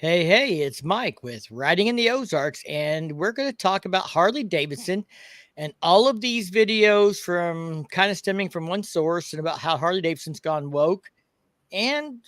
Hey, it's Mike with Riding in the Ozarks, and we're going to talk about Harley Davidson and all of these videos from kind of stemming from one source and about how Harley Davidson's gone woke. And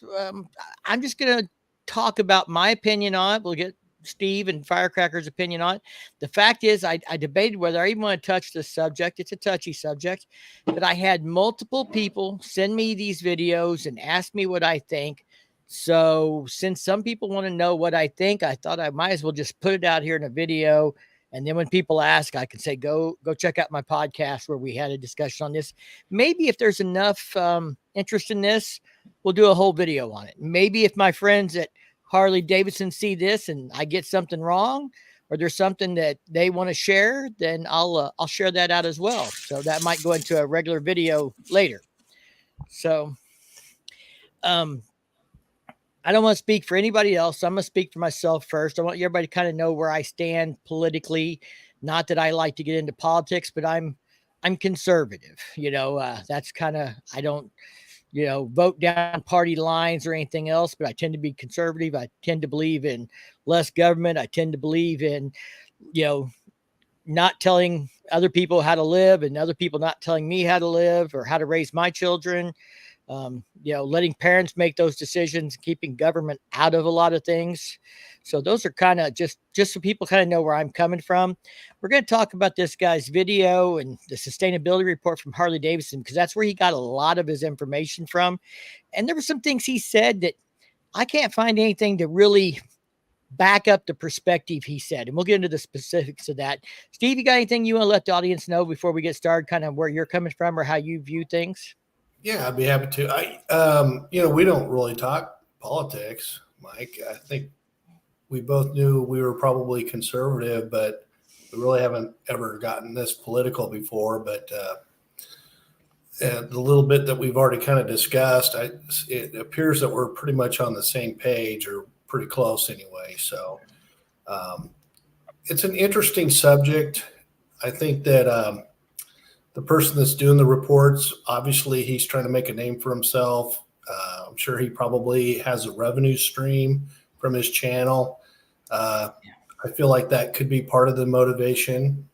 I'm just going to talk about my opinion on it. We'll get Steve and Firecracker's opinion on it. The fact is, I debated whether I even want to touch this subject. It's a touchy subject, but I had multiple people send me these videos and ask me what I think. So, since some people want to know what I think, I thought I might as well just put it out here in a video. And then when people ask, I can say, go check out my podcast where we had a discussion on this. Maybe if there's enough interest in this, we'll do a whole video on it. Maybe if my friends at Harley Davidson see this and I get something wrong, or there's something that they want to share, then I'll share that out as well. So that might go into a regular video later. So, I don't want to speak for anybody else. I'm going to speak for myself first. I want everybody to kind of know where I stand politically. Not that I like to get into politics, but I'm conservative. That's kind of, I don't, vote down party lines or anything else, but I tend to be conservative. I tend to believe in less government. I tend to believe in, not telling other people how to live and other people not telling me how to live or how to raise my children. Letting parents make those decisions, keeping government out of a lot of things. So those are kind of just so people kind of know where I'm coming from. We're going to talk about this guy's video and the sustainability report from Harley Davidson, because that's where he got a lot of his information from. And there were some things he said that I can't find anything to really back up the perspective he said. And we'll get into the specifics of that. Steve, you got anything you want to let the audience know before we get started, kind of where you're coming from or how you view things? Yeah, I'd be happy to. We don't really talk politics, Mike. I think we both knew we were probably conservative, but we really haven't ever gotten this political before. But the little bit that we've already kind of discussed, it appears that we're pretty much on the same page or pretty close anyway. So it's an interesting subject. I think that the person that's doing the reports, obviously he's trying to make a name for himself. I'm sure he probably has a revenue stream from his channel. I feel like that could be part of the motivation,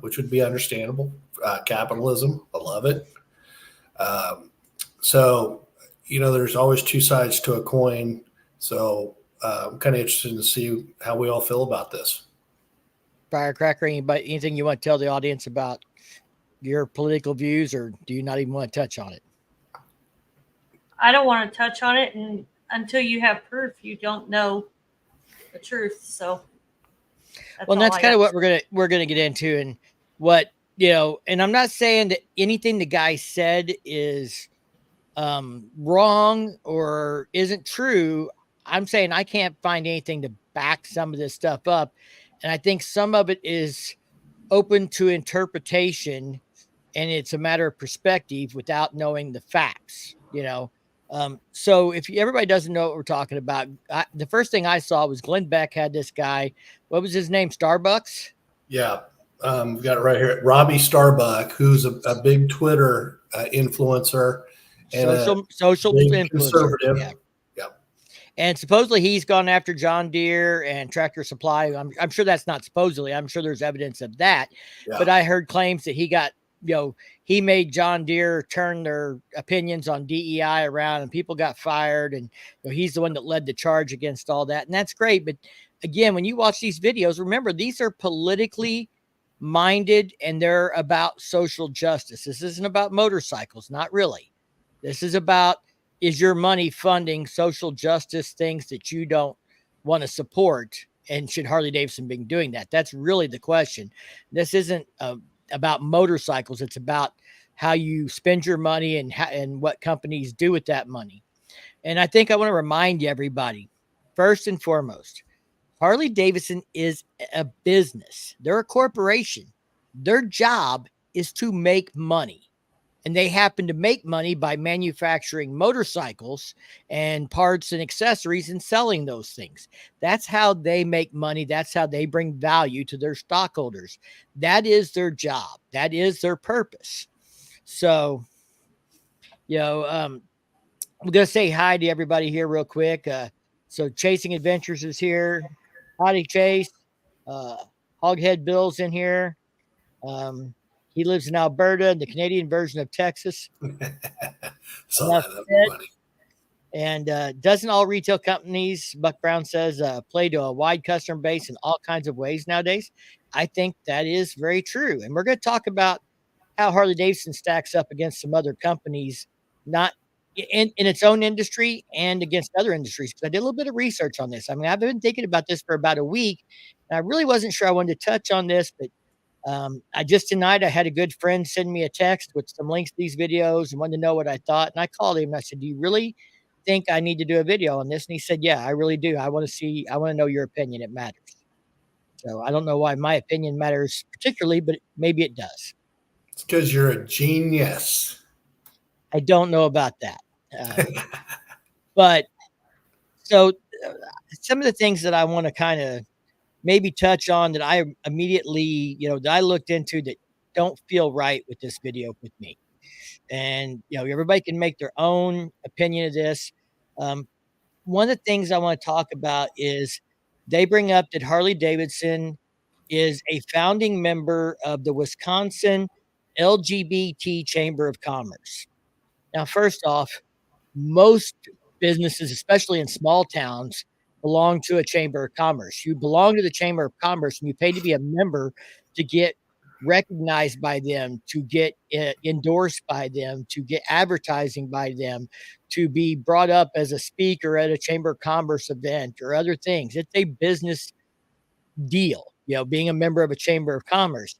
which would be understandable. Capitalism, I love it. There's always two sides to a coin. So I'm kind of interested to see how we all feel about this. Firecracker, anything you want to tell the audience about your political views, or do you not even want to touch on it? I don't want to touch on it, and until you have proof, you don't know the truth. So, that's kind of what we're gonna get into, and what And I'm not saying that anything the guy said is wrong or isn't true. I'm saying I can't find anything to back some of this stuff up, and I think some of it is open to interpretation, and it's a matter of perspective without knowing the facts, So if everybody doesn't know what we're talking about, the first thing I saw was Glenn Beck had this guy. What was his name? Starbucks? Yeah. We've got it right here. Robbie Starbuck, who's a big Twitter influencer and social influencer. Conservative. Yeah. And supposedly he's gone after John Deere and Tractor Supply. I'm sure that's not supposedly. I'm sure there's evidence of that. Yeah. But I heard claims that he got, he made John Deere turn their opinions on DEI around, and people got fired. And he's the one that led the charge against all that. And that's great. But again, when you watch these videos, remember, these are politically minded and they're about social justice. This isn't about motorcycles. Not really. This is about, is your money funding social justice things that you don't want to support? And should Harley Davidson be doing that? That's really the question. This isn't about motorcycles. It's about how you spend your money and what companies do with that money. And I think I want to remind everybody, first and foremost, Harley Davidson is a business. They're a corporation. Their job is to make money. And they happen to make money by manufacturing motorcycles and parts and accessories and selling those things. That's how they make money. That's how they bring value to their stockholders. That is their job. That is their purpose. So, I'm going to say hi to everybody here real quick. So Chasing Adventures is here. Hottie Chase, Hoghead Bill's in here. He lives in Alberta, the Canadian version of Texas. So that's funny. And doesn't all retail companies, Buck Brown says, play to a wide customer base in all kinds of ways nowadays? I think that is very true. And we're going to talk about how Harley Davidson stacks up against some other companies, not in its own industry and against other industries. Because I did a little bit of research on this. I mean, I've been thinking about this for about a week, and I really wasn't sure I wanted to touch on this, but I just tonight I had a good friend send me a text with some links to these videos and wanted to know what I thought. And I called him and I said, "Do you really think I need to do a video on this?" And he said, "Yeah, I really do. I want to know your opinion. It matters." So I don't know why my opinion matters particularly, but maybe it does. It's because you're a genius. I don't know about that. But so some of the things that I want to kind of maybe touch on that I immediately, that I looked into that don't feel right with this video with me. And, everybody can make their own opinion of this. One of the things I want to talk about is they bring up that Harley Davidson is a founding member of the Wisconsin LGBT Chamber of Commerce. Now, first off, most businesses, especially in small towns, belong to a chamber of commerce. You belong to the chamber of commerce and you pay to be a member to get recognized by them, to get endorsed by them, to get advertising by them, to be brought up as a speaker at a chamber of commerce event or other things. It's a business deal, being a member of a chamber of commerce.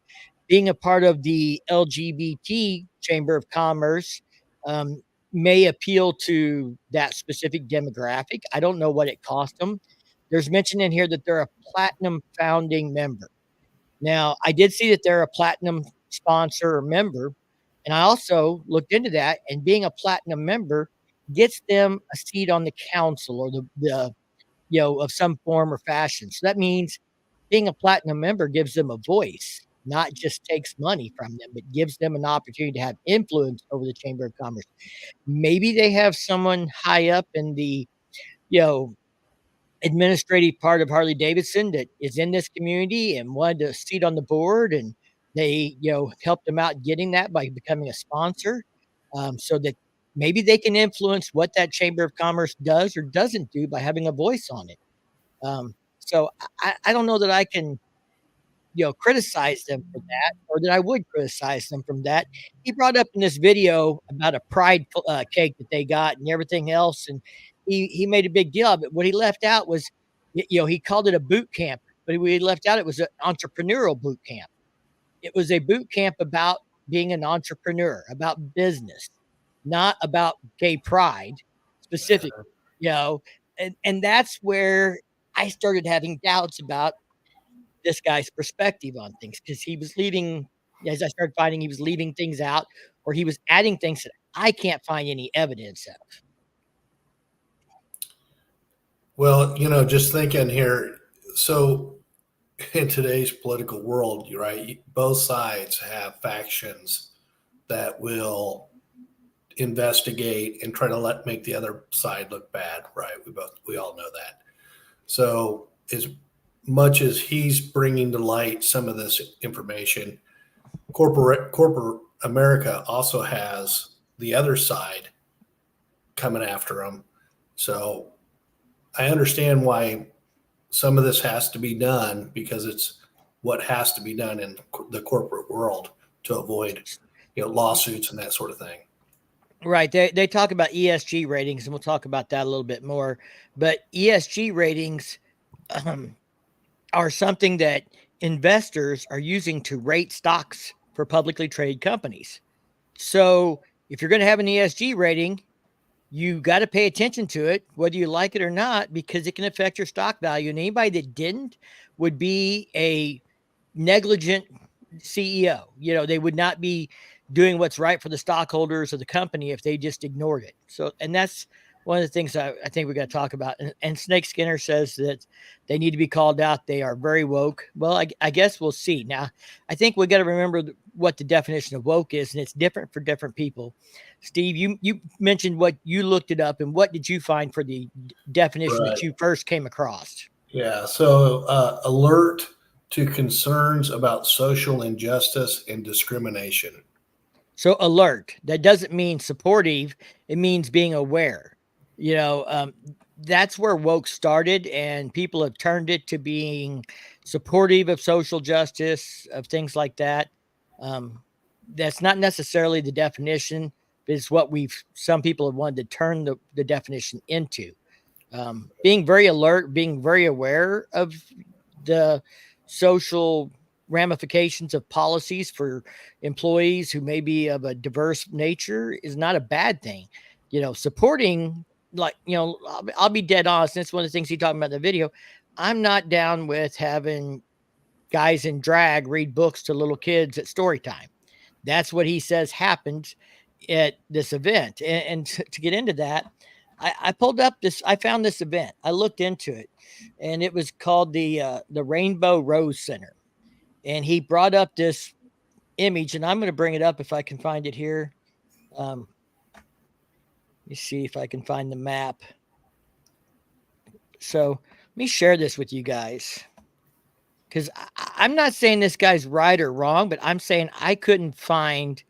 Being a part of the LGBT Chamber of Commerce may appeal to that specific demographic. I don't know what it cost them. There's mention in here that they're a platinum founding member. Now, I did see that they're a platinum sponsor or member, and I also looked into that, and being a platinum member gets them a seat on the council or the of some form or fashion. So that means being a platinum member gives them a voice, not just takes money from them, but gives them an opportunity to have influence over the Chamber of Commerce. Maybe they have someone high up in the, administrative part of Harley Davidson that is in this community and wanted a seat on the board, and they, helped them out getting that by becoming a sponsor, so that maybe they can influence what that Chamber of Commerce does or doesn't do by having a voice on it. So I don't know that I can, criticize them for that, or that I would criticize them from that. He brought up in this video about a pride cake that they got and everything else, and he made a big deal of it. What he left out was, he called it a boot camp, but what he left out, it was an entrepreneurial boot camp. It was a boot camp about being an entrepreneur, about business, not about gay pride specifically, and that's where I started having doubts about this guy's perspective on things, because he was leaving, as I started finding, he was leaving things out, or he was adding things that I can't find any evidence of. Well, just thinking here, so in today's political world, you're right, both sides have factions that will investigate and try to make the other side look bad, right? We all know that. So as much as he's bringing to light some of this information, corporate America also has the other side coming after him. So I understand why some of this has to be done, because it's what has to be done in the corporate world to avoid, lawsuits and that sort of thing. Right. They talk about ESG ratings, and we'll talk about that a little bit more. But ESG ratings are something that investors are using to rate stocks for publicly traded companies. So if you're going to have an ESG rating, you got to pay attention to it, whether you like it or not, because it can affect your stock value. And anybody that didn't would be a negligent CEO. They would not be doing what's right for the stockholders of the company if they just ignored it. So, and that's one of the things I think we got to talk about. And Snake Skinner says that they need to be called out. They are very woke. Well, I guess we'll see. Now, I think we got to remember what the definition of woke is, and it's different for different people. Steve, you mentioned what you looked it up, and what did you find for the definition that you first came across? Yeah, so alert to concerns about social injustice and discrimination. So alert, that doesn't mean supportive. It means being aware. That's where woke started, and people have turned it to being supportive of social justice, of things like that. That's not necessarily the definition, but it's what some people have wanted to turn the definition into. Being very alert, being very aware of the social ramifications of policies for employees who may be of a diverse nature is not a bad thing. Supporting, like, I'll be dead honest. That's one of the things he talked about in the video. I'm not down with having guys in drag read books to little kids at story time. That's what he says happened at this event. And to get into that, I found this event. I looked into it, and it was called the Rainbow Rose Center. And he brought up this image, and I'm going to bring it up if I can find it here. Let me see if I can find the map. So let me share this with you guys, because I'm not saying this guy's right or wrong, but I'm saying I couldn't find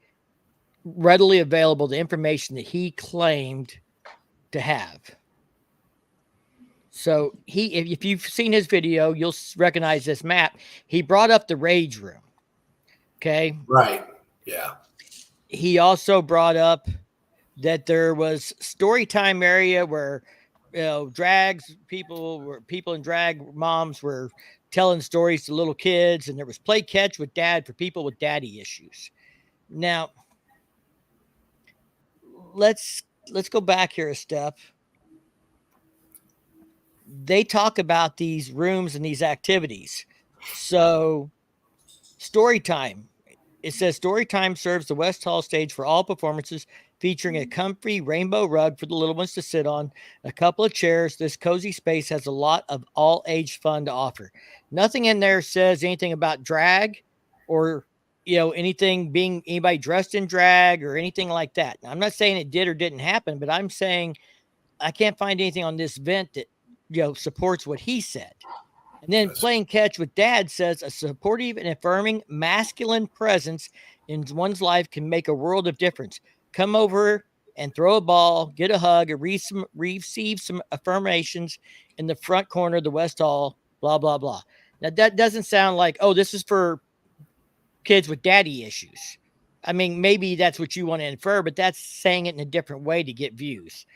readily available the information that he claimed to have. So if you've seen his video, you'll recognize this map. He brought up the rage room. Okay. Right. Yeah. He also brought up that there was story time area where, people in drag moms were telling stories to little kids, and there was play catch with dad for people with daddy issues. Now, let's go back here a step. They talk about these rooms and these activities. So story time. It says story time serves the West Hall stage for all performances, featuring a comfy rainbow rug for the little ones to sit on, a couple of chairs. This cozy space has a lot of all age fun to offer. Nothing in there says anything about drag or, anything being anybody dressed in drag or anything like that. Now, I'm not saying it did or didn't happen, but I'm saying I can't find anything on this event that, supports what he said. And then playing catch with dad says a supportive and affirming masculine presence in one's life can make a world of difference. Come over and throw a ball, get a hug, or receive some affirmations in the front corner of the West Hall, blah, blah, blah. Now, that doesn't sound like, oh, this is for kids with daddy issues. I mean, maybe that's what you want to infer, but that's saying it in a different way to get views.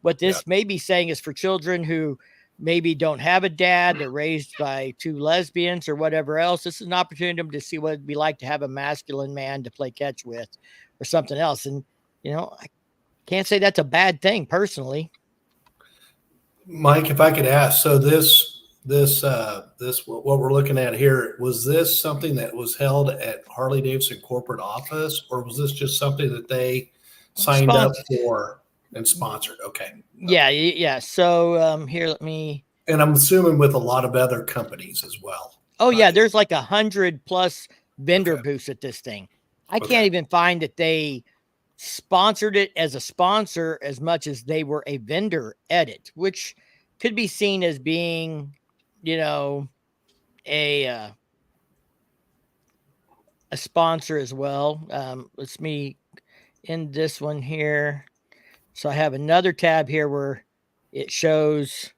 What this may be saying is for children who maybe don't have a dad, they're raised by two lesbians or whatever else. This is an opportunity to see what it'd be like to have a masculine man to play catch with or something else. And, I can't say that's a bad thing personally. Mike, if I could ask, so this what we're looking at here, was this something that was held at Harley Davidson corporate office, or was this just something that they signed up for and sponsored? Okay. Yeah. So here, let me. And I'm assuming with a lot of other companies as well. Oh yeah, there's like 100+ vendor booths at this thing. I can't even find that they sponsored it as a sponsor as much as they were a vendor at it, which could be seen as being, a sponsor as well. Let's me end this one here. So I have another tab here where it shows,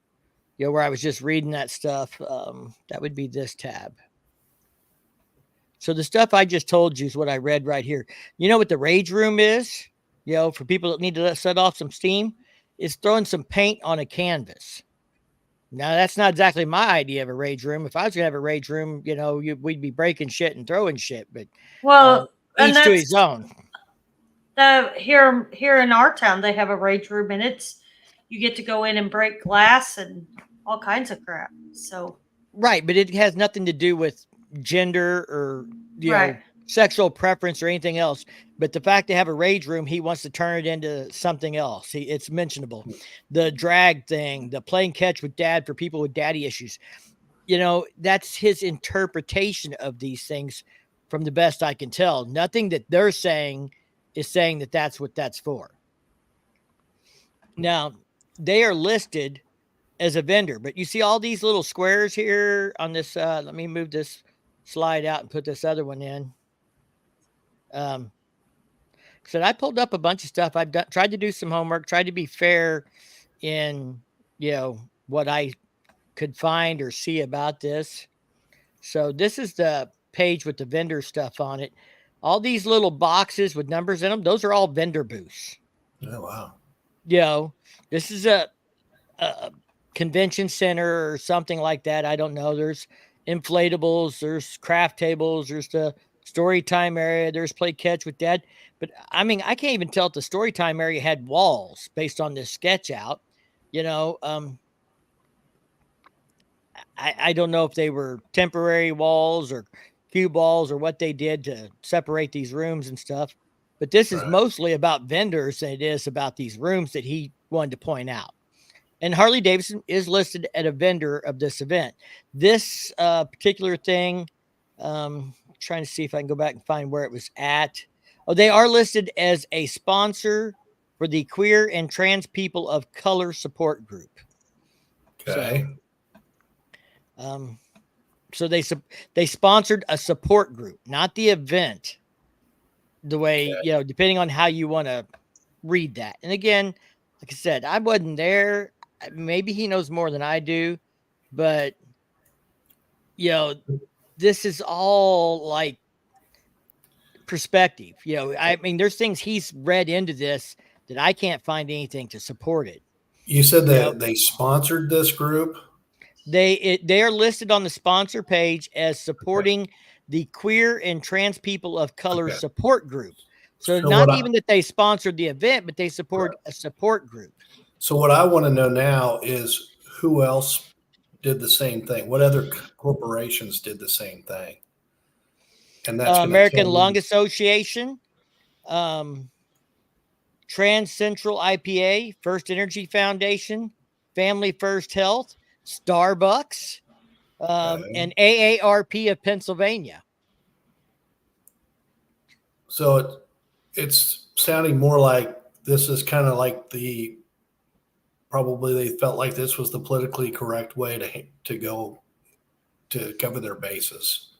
where I was just reading that stuff. That would be this tab. So the stuff I just told you is what I read right here. You know what the rage room is? For people that need to set off some steam, is throwing some paint on a canvas. Now, that's not exactly my idea of a rage room. If I was going to have a rage room, we'd be breaking shit and throwing shit. But each to his own. Here in our town, they have a rage room, and you get to go in and break glass and all kinds of crap. So right, but it has nothing to do with gender or sexual preference or anything else. But the fact they have a rage room, he wants to turn it into something else. It's mentionable. The drag thing, the playing catch with dad for people with daddy issues. That's his interpretation of these things. from the best I can tell. Nothing that they're saying is saying that that's what that's for. Now, they are listed as a vendor, but you see all these little squares here on this. Let me move this slide out and put this other one in. So I pulled up a bunch of stuff. I've tried to do some homework, tried to be fair in, what I could find or see about this. So this is the page with the vendor stuff on it. All these little boxes with numbers in them, those are all vendor booths. Oh, wow. This is a convention center or something like that. I don't know. There's inflatables, there's craft tables, there's the story time area, there's play catch with dad. But I mean, I can't even tell if the story time area had walls based on this sketch out. I don't know if they were temporary walls or cue walls or what they did to separate these rooms and stuff. But this is mostly about vendors than it is about these rooms that he wanted to point out. And Harley Davidson is listed as a vendor of this event. This particular thing, trying to see if I can go back and find where it was at. Oh, they are listed as a sponsor for the Queer and Trans People of Color Support Group. Okay. So they sponsored a support group, not the event. The way, depending on how you want to read that. And again, like I said, I wasn't there. Maybe he knows more than I do, but this is all like perspective. I mean, there's things he's read into this that I can't find anything to support it. You said that they sponsored this group? They are listed on the sponsor page as supporting the Queer and Trans People of Color Support Group. So not even that they sponsored the event, but they support a support group. So what I want to know now is who else did the same thing? What other corporations did the same thing? And that's American Lung Association, Trans Central IPA, First Energy Foundation, Family First Health, Starbucks, and AARP of Pennsylvania. So it's sounding more like this is kind of like probably they felt like this was the politically correct way to go to cover their bases.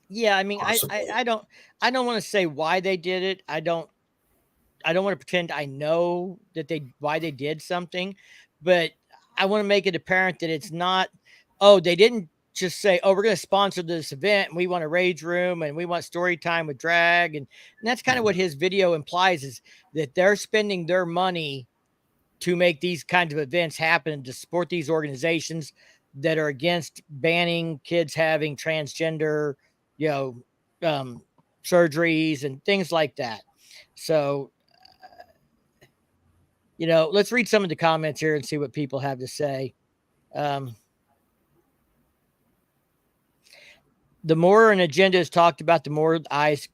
Yeah, I mean, I don't want to say why they did it. I don't want to pretend I know why they did something, but I want to make it apparent that it's not, they didn't just say, we're going to sponsor this event and we want a rage room and we want story time with drag. And that's kind of what his video implies, is that they're spending their money to make these kinds of events happen, to support these organizations that are against banning kids having transgender, surgeries and things like that. So, let's read some of the comments here and see what people have to say. The more an agenda is talked about, the more eyes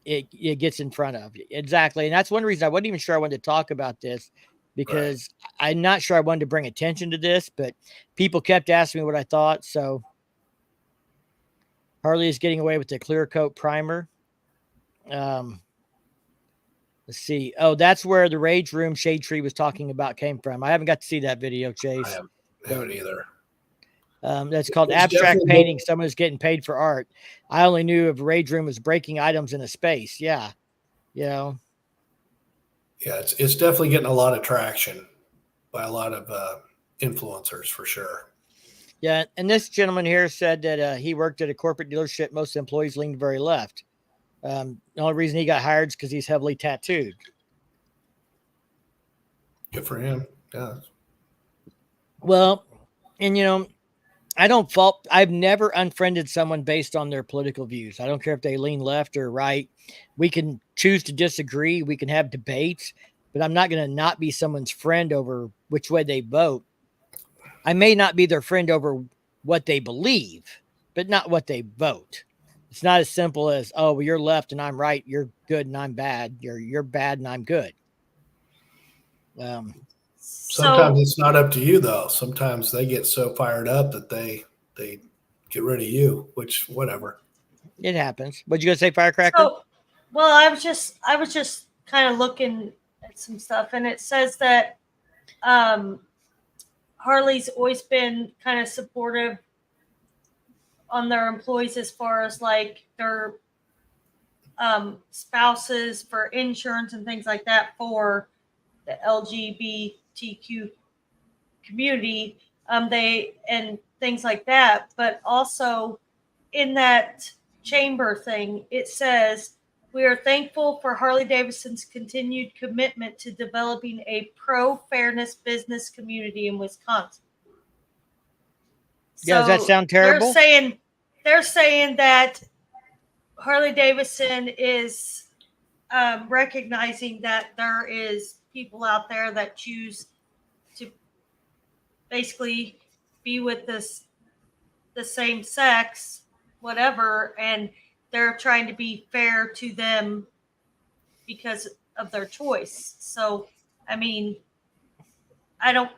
it gets in front of. Exactly. And that's one reason I wasn't even sure I wanted to talk about this, because I'm not sure I wanted to bring attention to this, but people kept asking me what I thought. So Harley is getting away with the clear coat primer. Let's see. Oh, that's where the Rage Room Shade Tree was talking about came from. I haven't got to see that video, Chase. I haven't either. That's called abstract painting. Someone who's getting paid for art. I only knew of Rage Room was breaking items in a space. Yeah. Yeah, it's definitely getting a lot of traction by a lot of influencers for sure. Yeah, and this gentleman here said that he worked at a corporate dealership. Most employees leaned very left. The only reason he got hired is because he's heavily tattooed. Good for him. Yeah. Well, and I've never unfriended someone based on their political views. I don't care if they lean left or right. We can choose to disagree. We can have debates, but I'm not going to not be someone's friend over which way they vote. I may not be their friend over what they believe, but not what they vote. It's not as simple as, well, you're left and I'm right. You're good and I'm bad. You're bad and I'm good. Sometimes it's not up to you, though. Sometimes they get so fired up that they get rid of you, which whatever. It happens. What'd you gonna say, Firecracker? So, well, I was just kind of looking at some stuff, and it says that Harley's always been kind of supportive on their employees as far as like their spouses for insurance and things like that for the LGBTQ community. They and things like that, but also in that chamber thing, it says, we are thankful for Harley Davidson's continued commitment to developing a pro-fairness business community in Wisconsin. Yeah, does that sound terrible? They're saying that Harley Davidson is recognizing that there is people out there that choose to basically be with the same sex, whatever, and they're trying to be fair to them because of their choice. So, I mean, I don't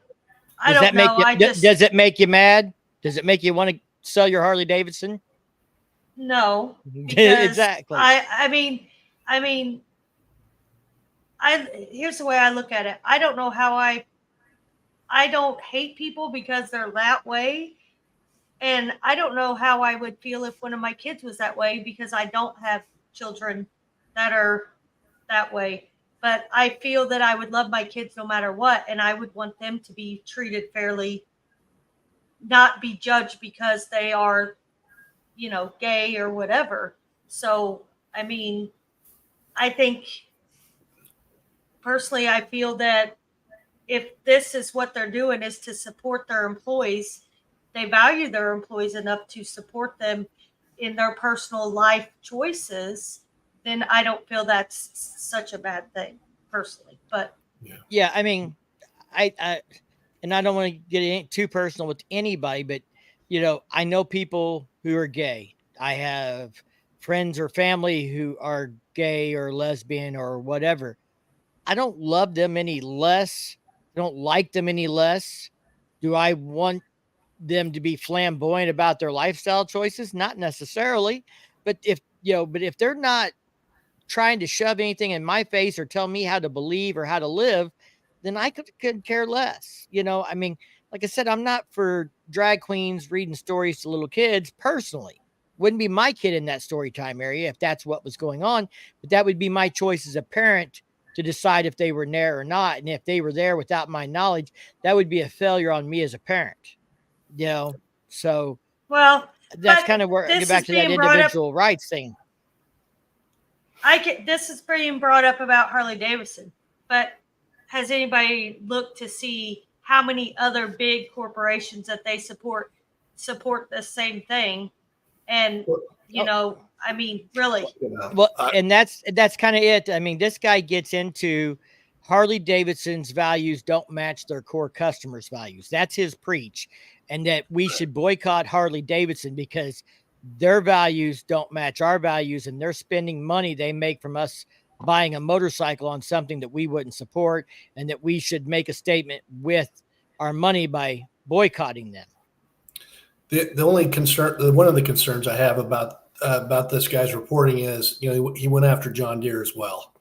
know. Does it make you mad? Does it make you want to sell your Harley Davidson? No, exactly. Here's the way I look at it. I don't know how I don't hate people because they're that way. And I don't know how I would feel if one of my kids was that way, because I don't have children that are that way. But I feel that I would love my kids no matter what, and I would want them to be treated fairly, not be judged because they are, gay or whatever. So, I mean, I think personally, I feel that if this is what they're doing is to support their employees, they value their employees enough to support them in their personal life choices, then I don't feel that's such a bad thing personally. But yeah, I mean, I and I don't want to get too personal with anybody, but I know people who are gay. I have friends or family who are gay or lesbian or whatever. I don't love them any less. I don't like them any less. Do I want them to be flamboyant about their lifestyle choices? Not necessarily. But if they're not trying to shove anything in my face or tell me how to believe or how to live, then I could care less. I mean, like I said, I'm not for drag queens reading stories to little kids personally. Wouldn't be my kid in that story time area if that's what was going on, but that would be my choice as a parent to decide if they were there or not. And if they were there without my knowledge, that would be a failure on me as a parent. So well, that's kind of where I get back to that individual rights thing. This is being brought up about Harley Davidson, but has anybody looked to see how many other big corporations that they support the same thing? And I mean, really. Well, and that's kind of it. I mean, this guy gets into Harley Davidson's values don't match their core customers' values. That's his preach, and that we should boycott Harley Davidson because their values don't match our values, and they're spending money they make from us buying a motorcycle on something that we wouldn't support, and that we should make a statement with our money by boycotting them. The only concern, one of the concerns I have about this guy's reporting is, he went after John Deere as well.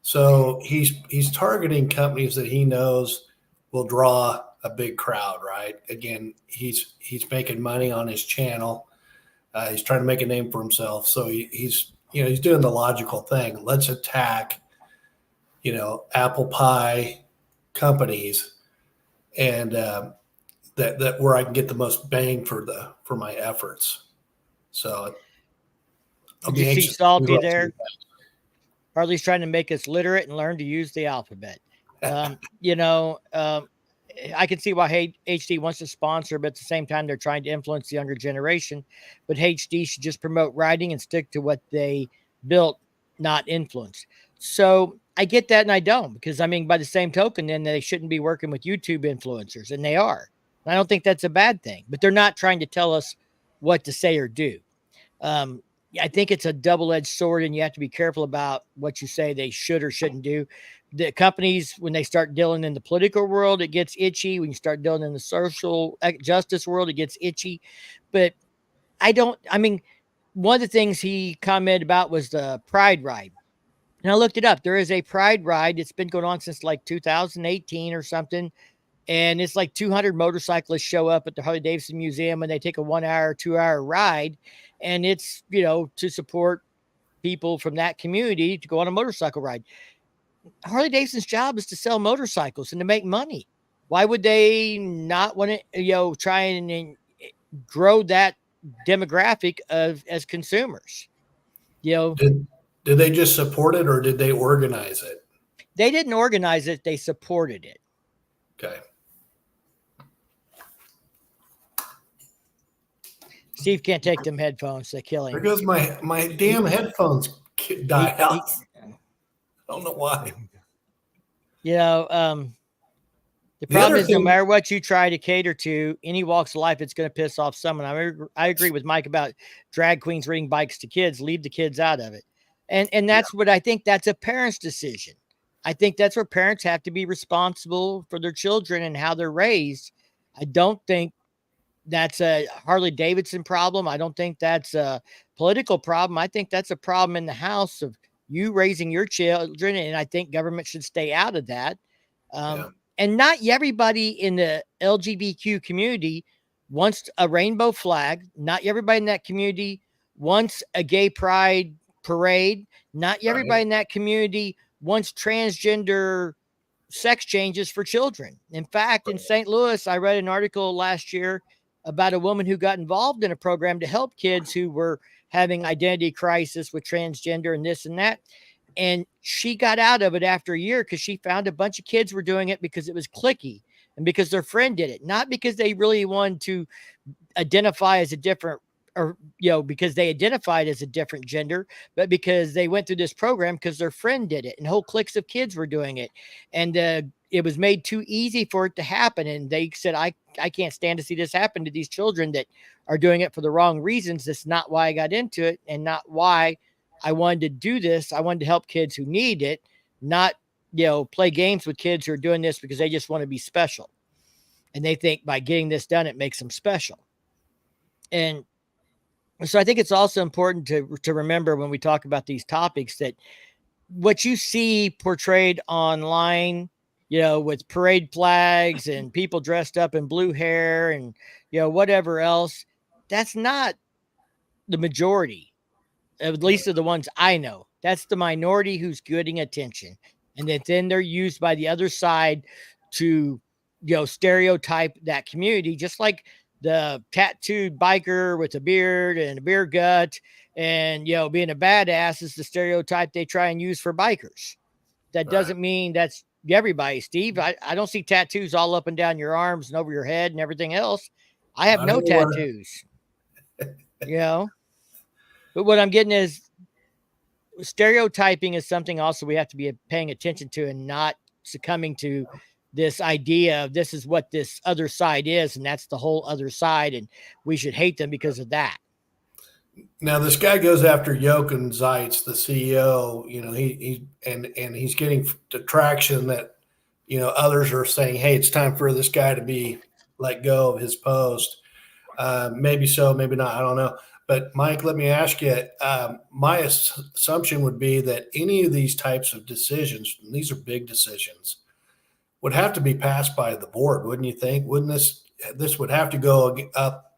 So he's targeting companies that he knows will draw a big crowd, right? Again, he's making money on his channel. He's trying to make a name for himself. So he's doing the logical thing. Let's attack, apple pie companies, and that where I can get the most bang for my efforts. So did you see Salty there? Harley's trying to make us literate and learn to use the alphabet. I can see why HD wants to sponsor, but at the same time, they're trying to influence the younger generation. But HD should just promote writing and stick to what they built, not influence. So I get that, and I don't, because I mean, by the same token, then they shouldn't be working with YouTube influencers, and they are. And I don't think that's a bad thing, but they're not trying to tell us what to say or do. I think it's a double-edged sword, and you have to be careful about what you say they should or shouldn't do. The companies, when they start dealing in the political world, it gets itchy. When you start dealing in the social justice world, it gets itchy. But one of the things he commented about was the Pride Ride. And I looked it up. There is a Pride Ride. It's been going on since like 2018 or something. And it's like 200 motorcyclists show up at the Harley Davidson Museum and they take a 1 hour, 2 hour ride. And it's, to support people from that community to go on a motorcycle ride. Harley Davidson's job is to sell motorcycles and to make money. Why would they not want to, try and grow that demographic as consumers? Did they just support it or did they organize it? They didn't organize it. They supported it. Okay. Steve can't take them headphones. They kill him. There goes my damn headphones die out. I don't know why. The problem is no matter what you try to cater to any walks of life, it's going to piss off someone. I agree with Mike about drag queens riding bikes to kids. Leave the kids out of it. And that's what I think that's a parent's decision. I think that's where parents have to be responsible for their children and how they're raised. I don't think that's a Harley Davidson problem. I don't think that's a political problem. I think that's a problem in the house of you raising your children. And I think government should stay out of that. And not everybody in the LGBTQ community wants a rainbow flag. Not everybody in that community wants a gay pride parade. Not everybody in that community wants transgender sex changes for children. In fact, in St. Louis, I read an article last year about a woman who got involved in a program to help kids who were having identity crisis with transgender and this and that. And she got out of it after a year because she found a bunch of kids were doing it because it was cliquey and because their friend did it, not because they really wanted to identify as a different or, because they identified as a different gender, but because they went through this program because their friend did it and whole cliques of kids were doing it. And it was made too easy for it to happen. And they said, I can't stand to see this happen to these children that are doing it for the wrong reasons. That's not why I got into it and not why I wanted to do this. I wanted to help kids who need it, not, play games with kids who are doing this because they just want to be special. And they think by getting this done, it makes them special. And so I think it's also important to remember when we talk about these topics that what you see portrayed online, with parade flags and people dressed up in blue hair and, whatever else, that's not the majority, at least of the ones I know. That's the minority who's getting attention. And then they're used by the other side to, stereotype that community, just like the tattooed biker with a beard and a beer gut and, being a badass is the stereotype they try and use for bikers. That doesn't mean that's everybody, Steve. I don't see tattoos all up and down your arms and over your head and everything else. I have no tattoos, But what I'm getting is stereotyping is something also we have to be paying attention to and not succumbing to this idea of this is what this other side is. And that's the whole other side. And we should hate them because of that. Now this guy goes after Jochen Zeitz, the CEO, he's getting the traction that, others are saying, hey, it's time for this guy to be let go of his post. Maybe so, maybe not. I don't know. But Mike, let me ask you, my assumption would be that any of these types of decisions, and these are big decisions, would have to be passed by the board, wouldn't you think? Wouldn't this would have to go up,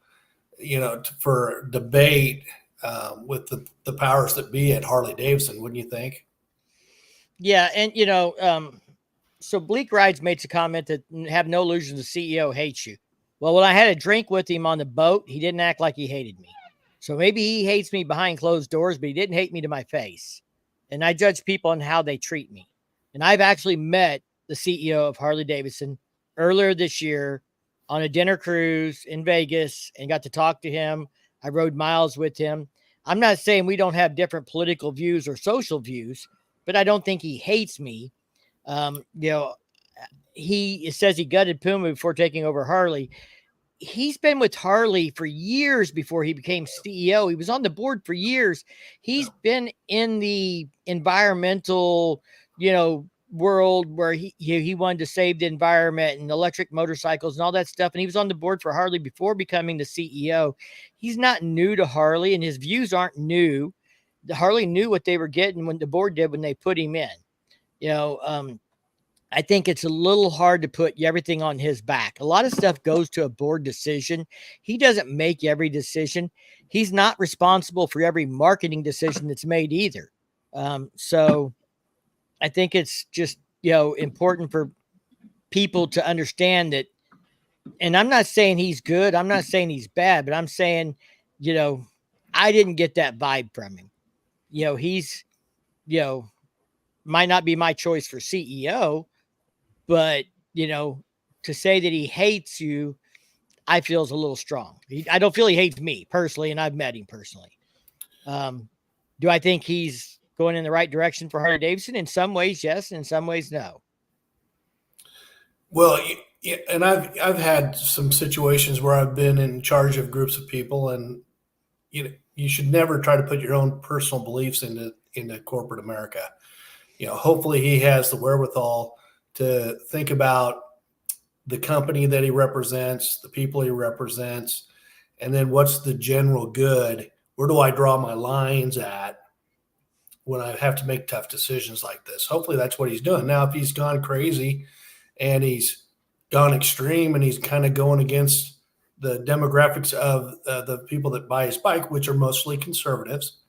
for debate with the powers that be at Harley Davidson, wouldn't you think? Yeah. And, so Bleak Rides made a comment that have no illusion the CEO hates you. Well, when I had a drink with him on the boat, he didn't act like he hated me. So maybe he hates me behind closed doors, but he didn't hate me to my face. And I judge people on how they treat me. And I've actually met the CEO of Harley Davidson earlier this year on a dinner cruise in Vegas and got to talk to him. I rode miles with him. I'm not saying we don't have different political views or social views, but I don't think he hates me. He says he gutted Puma before taking over Harley. He's been with Harley for years before he became CEO. He was on the board for years. He's been in the environmental, world where he wanted to save the environment and electric motorcycles and all that stuff. And he was on the board for Harley before becoming the CEO. He's not new to Harley, and his views aren't new. Harley knew what they were getting when the board did when they put him in. I think it's a little hard to put everything on his back. A lot of stuff goes to a board decision. He doesn't make every decision. He's not responsible for every marketing decision that's made either. So I think it's just, important for people to understand that. And I'm not saying he's good. I'm not saying he's bad, but I'm saying, I didn't get that vibe from him. He's, might not be my choice for CEO, but, to say that he hates you, I feel is a little strong. I don't feel he hates me personally, and I've met him personally. Do I think he's going in the right direction for Harley Davidson? In some ways, yes. In some ways, no. Well, and I've had some situations where I've been in charge of groups of people, and you should never try to put your own personal beliefs into corporate America. Hopefully he has the wherewithal to think about the company that he represents, the people he represents, and then what's the general good? Where do I draw my lines at when I have to make tough decisions like this? Hopefully that's what he's doing. Now, if he's gone crazy and he's gone extreme and he's kind of going against the demographics of the people that buy his bike, which are mostly conservatives,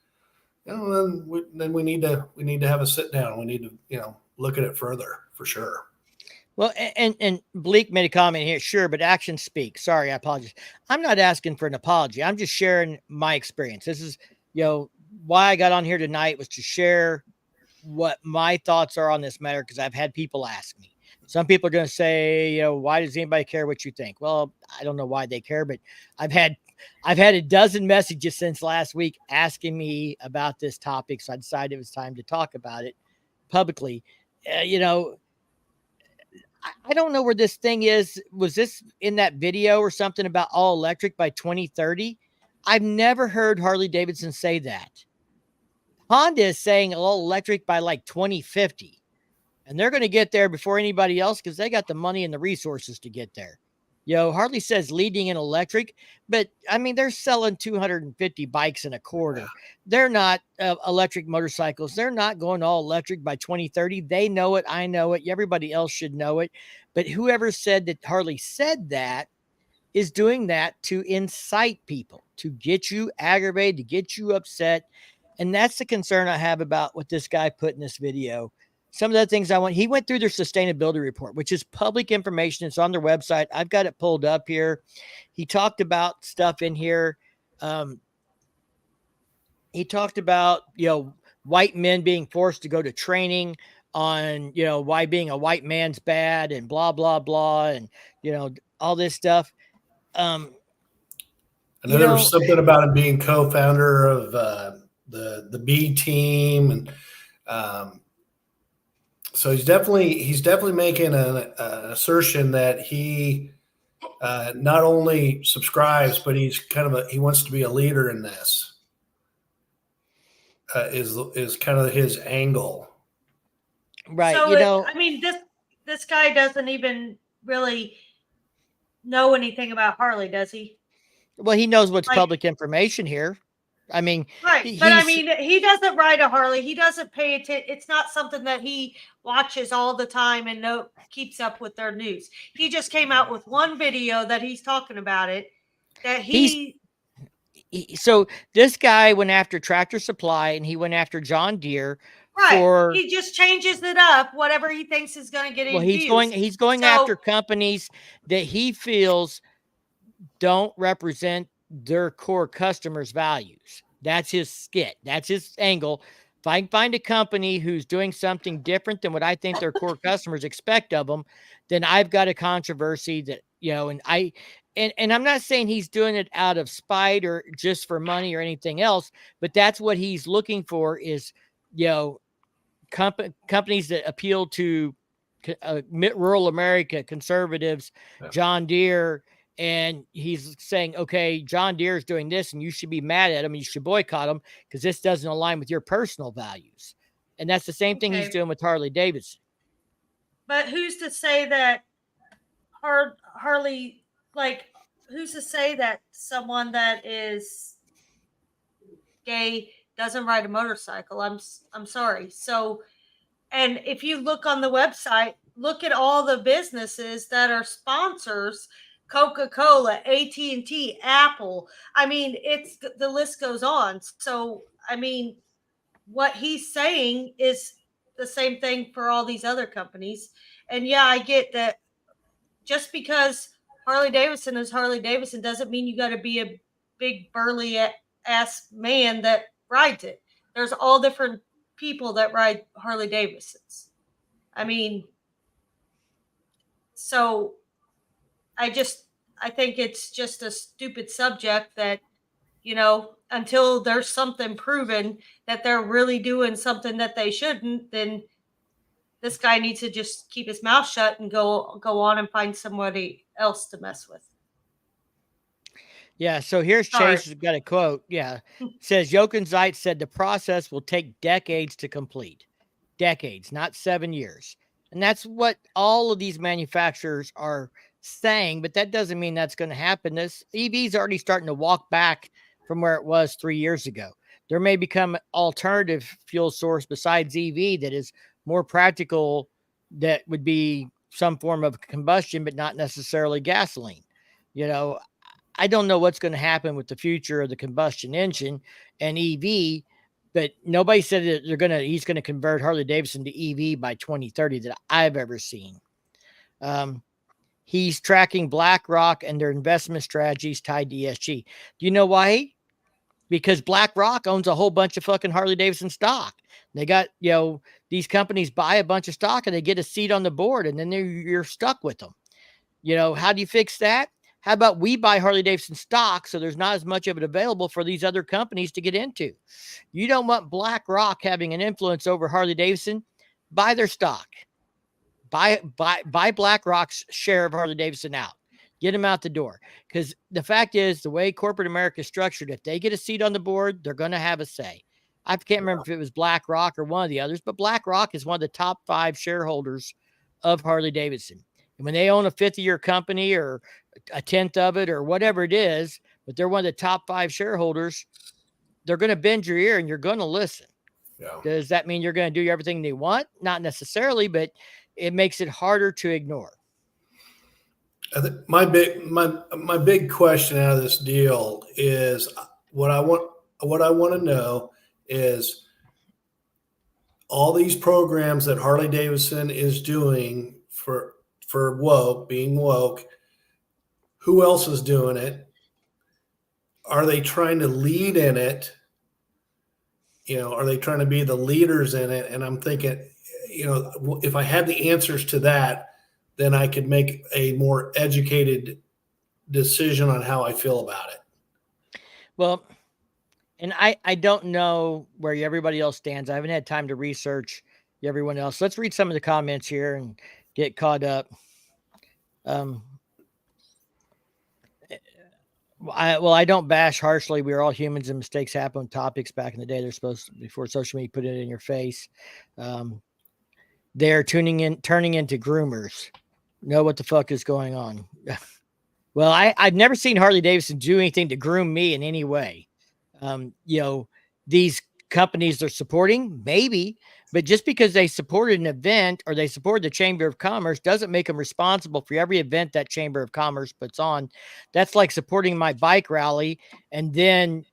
then we need to have a sit down. We need to, look at it further for sure. Well, and Bleak made a comment here. Sure, but actions speak. Sorry, I apologize. I'm not asking for an apology. I'm just sharing my experience. This is, why I got on here tonight was to share what my thoughts are on this matter, because I've had people ask me. Some people are going to say, why does anybody care what you think? Well, I don't know why they care, but I've had a dozen messages since last week asking me about this topic. So I decided it was time to talk about it publicly. I don't know where this thing is. Was this in that video or something about all electric by 2030? I've never heard Harley Davidson say that. Honda is saying all electric by like 2050. And they're going to get there before anybody else because they got the money and the resources to get there. Harley says leading in electric, but I mean, they're selling 250 bikes in a quarter. Yeah. They're not electric motorcycles. They're not going all electric by 2030. They know it. I know it. Everybody else should know it. But whoever said that Harley said that is doing that to incite people, to get you aggravated, to get you upset. And that's the concern I have about what this guy put in this video. Some of the things he went through their sustainability report, which is public information. It's on their website. I've got it pulled up here. He talked about stuff in here. He talked about, white men being forced to go to training on, why being a white man's bad and blah, blah, blah. And, all this stuff. And then there was something about him being co-founder of the B team. And, so he's definitely making an assertion that he not only subscribes, but he's he wants to be a leader in this. Is kind of his angle, right? So this guy doesn't even really know anything about Harley, does he? Well, he knows what's public information here. I mean, right. But he doesn't ride a Harley. He doesn't pay attention. It's not something that he watches all the time and keeps up with their news. He just came out with one video that he's talking about it. So this guy went after Tractor Supply and he went after John Deere. Right. He just changes it up, whatever he thinks is going to get in. Well, he's going after companies that he feels don't represent their core customers' values. That's his skit. That's his angle. If I can find a company who's doing something different than what I think their core customers expect of them, then I've got a controversy that, and I'm not saying he's doing it out of spite or just for money or anything else, but that's what he's looking for is, companies that appeal to rural America, conservatives, yeah. John Deere. And he's saying, okay, John Deere is doing this and you should be mad at him. And you should boycott him because this doesn't align with your personal values. And that's the same thing he's doing with Harley Davidson. But who's to say that Harley, like, who's to say that someone that is gay doesn't ride a motorcycle? I'm sorry. So, and if you look on the website, look at all the businesses that are sponsors: Coca-Cola, AT&T, Apple. I mean, it's the list goes on. So, I mean, what he's saying is the same thing for all these other companies. And yeah, I get that just because Harley Davidson is Harley Davidson doesn't mean you got to be a big burly ass man that rides it. There's all different people that ride Harley Davidsons. I mean, so I think it's just a stupid subject that, until there's something proven that they're really doing something that they shouldn't, then this guy needs to just keep his mouth shut and go on and find somebody else to mess with. Yeah, so here's Chase has got a quote. Yeah, it says Jochenzeit said the process will take decades to complete. Decades, not 7 years. And that's what all of these manufacturers are saying, but that doesn't mean that's going to happen. This EV's already starting to walk back from where it was 3 years ago. There may become alternative fuel source besides EV that is more practical, that would be some form of combustion, but not necessarily gasoline. I don't know what's going to happen with the future of the combustion engine and EV, but nobody said that he's going to convert Harley Davidson to EV by 2030 that I've ever seen. He's tracking BlackRock and their investment strategies tied to ESG. Do you know why? Because BlackRock owns a whole bunch of fucking Harley Davidson stock. They got, these companies buy a bunch of stock and they get a seat on the board, and then you're stuck with them. How do you fix that? How about we buy Harley Davidson stock so there's not as much of it available for these other companies to get into? You don't want BlackRock having an influence over Harley Davidson. Buy their stock. Buy BlackRock's share of Harley Davidson out. Get them out the door. Because the fact is, the way corporate America is structured, if they get a seat on the board, they're going to have a say. I can't remember if it was BlackRock or one of the others, but BlackRock is one of the top 5 shareholders of Harley Davidson. And when they own a 5th of your company or a 10th of it or whatever it is, but they're one of the top 5 shareholders, they're going to bend your ear and you're going to listen. Yeah. Does that mean you're going to do everything they want? Not necessarily, but it makes it harder to ignore. I think my big question out of this deal is what I want to know is all these programs that Harley Davidson is doing for being woke, who else is doing it? Are they trying to lead in it? Are they trying to be the leaders in it? And I'm thinking, if I had the answers to that, then I could make a more educated decision on how I feel about it. Well, and I don't know where everybody else stands. I haven't had time to research everyone else. Let's read some of the comments here and get caught up. I don't bash harshly. We are all humans and mistakes happen on topics back in the day. They're supposed to, before social media put it in your face. They're turning into groomers. Know what the fuck is going on. Well, I've never seen Harley Davidson do anything to groom me in any way. These companies they're supporting, maybe, but just because they supported an event or they support the Chamber of Commerce doesn't make them responsible for every event that Chamber of Commerce puts on. That's like supporting my bike rally and then,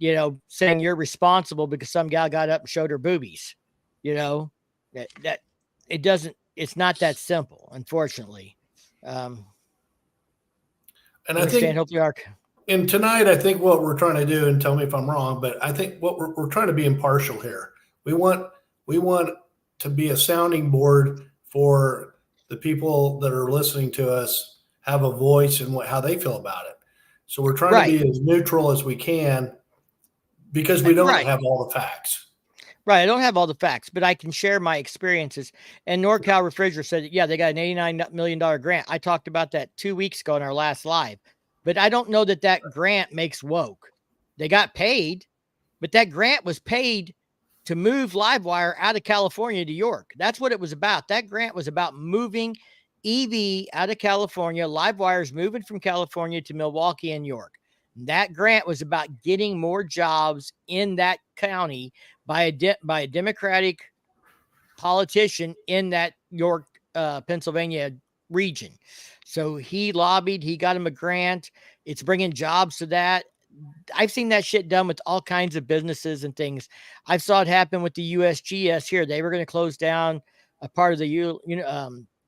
saying you're responsible because some gal got up and showed her boobies. That it doesn't, it's not that simple, unfortunately. And I think hopefully and tonight, I think what we're trying to do, and tell me if I'm wrong, but I think what we're trying to be impartial here. We want to be a sounding board for the people that are listening to us, have a voice in how they feel about it. So we're trying to be as neutral as we can because we don't have all the facts. Right. I don't have all the facts, but I can share my experiences. And NorCal Refrigerator said, yeah, they got an $89 million grant. I talked about that 2 weeks ago in our last live, but I don't know that grant makes woke. They got paid, but that grant was paid to move Livewire out of California to York. That's what it was about. That grant was about moving EV out of California. Livewire is moving from California to Milwaukee and York. That grant was about getting more jobs in that county by a Democratic politician in that York, Pennsylvania region. So he lobbied, he got him a grant. It's bringing jobs to that. I've seen that shit done with all kinds of businesses and things. I saw it happen with the USGS here. They were going to close down a part of the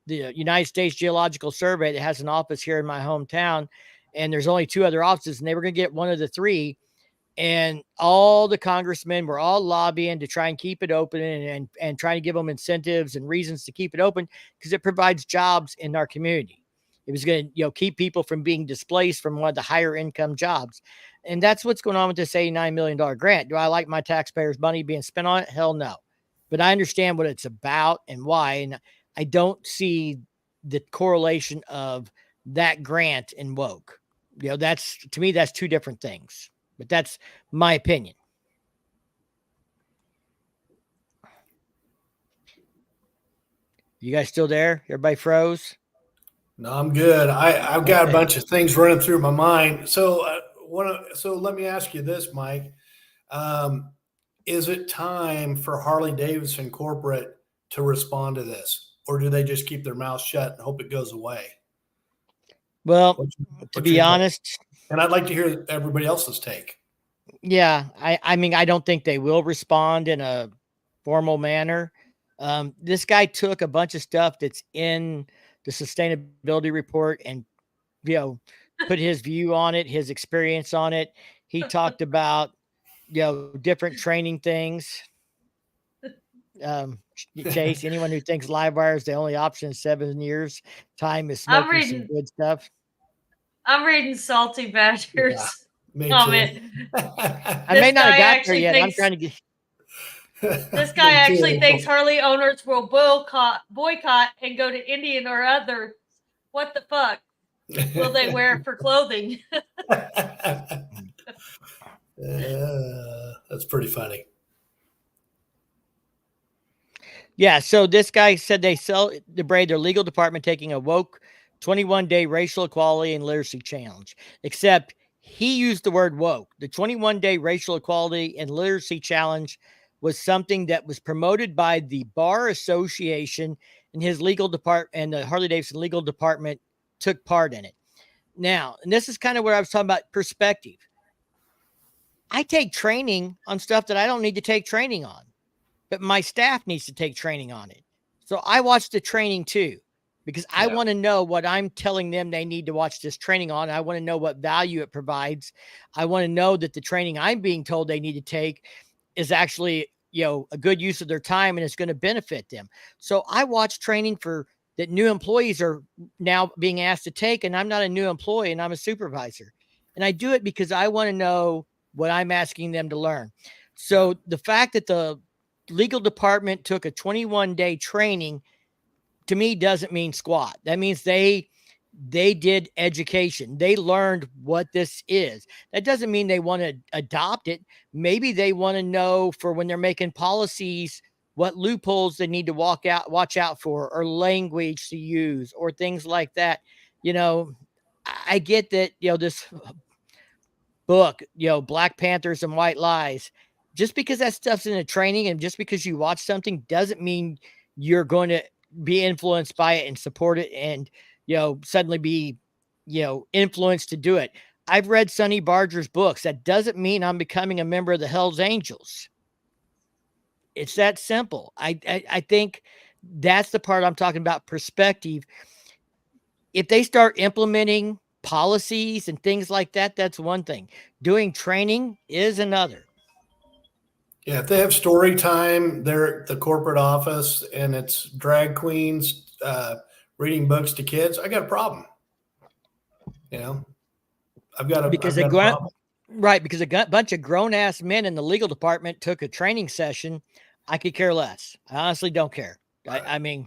United States Geological Survey that has an office here in my hometown. And there's only 2 other offices, and they were going to get one of the 3. And all the congressmen were all lobbying to try and keep it open and trying to give them incentives and reasons to keep it open because it provides jobs in our community. It was going to, keep people from being displaced from one of the higher income jobs. And that's what's going on with this $89 million grant. Do I like my taxpayers' money being spent on it? Hell no. But I understand what it's about and why. And I don't see the correlation of that grant and woke. That's, to me, that's 2 different things. But that's my opinion. You guys still there? Everybody froze? No, I'm good. I've got a bunch of things running through my mind. So let me ask you this, Mike. Is it time for Harley Davidson corporate to respond to this? Or do they just keep their mouth shut and hope it goes away? Well, to be honest. And I'd like to hear everybody else's take. Yeah. I mean, I don't think they will respond in a formal manner. This guy took a bunch of stuff that's in the sustainability report and, put his view on it, his experience on it. He talked about, different training things. Chase, anyone who thinks Livewire is the only option in 7 years time is smoking some good stuff. I'm reading Salty Badger's comment. I may not have got there yet. I'm trying to get. This guy actually thinks Harley owners will boycott and go to Indian or other. What the fuck will they wear for clothing? That's pretty funny. Yeah, so this guy said they celebrate their legal department taking a woke 21-day racial equality and literacy challenge, except he used the word woke. The 21-day racial equality and literacy challenge was something that was promoted by the Bar Association and his legal department, and the Harley Davidson legal department took part in it. Now, and this is kind of where I was talking about perspective. I take training on stuff that I don't need to take training on, but my staff needs to take training on it. So I watch the training too, because I want to know what I'm telling them they need to watch this training on. I want to know what value it provides. I want to know that the training I'm being told they need to take is actually, a good use of their time and it's going to benefit them. So I watch training that new employees are now being asked to take, and I'm not a new employee and I'm a supervisor. And I do it because I want to know what I'm asking them to learn. So the fact that the legal department took a 21-day training to me doesn't mean squat. That means they did education. They learned what this is. That doesn't mean they want to adopt it. Maybe they want to know for when they're making policies, what loopholes they need to watch out for, or language to use, or things like that. I get that, this book, Black Panthers and White Lies, just because that stuff's in a training and just because you watch something doesn't mean you're going to be influenced by it and support it and, suddenly be, influenced to do it. I've read Sonny Barger's books. That doesn't mean I'm becoming a member of the Hells Angels. It's that simple. I think that's the part I'm talking about, perspective. If they start implementing policies and things like that, that's one thing. Doing training is another. Yeah, if they have story time, they're at the corporate office and it's drag queens reading books to kids, I got a problem. I've got a problem. Right, because a bunch of grown-ass men in the legal department took a training session. I could care less. I honestly don't care. Right. I mean,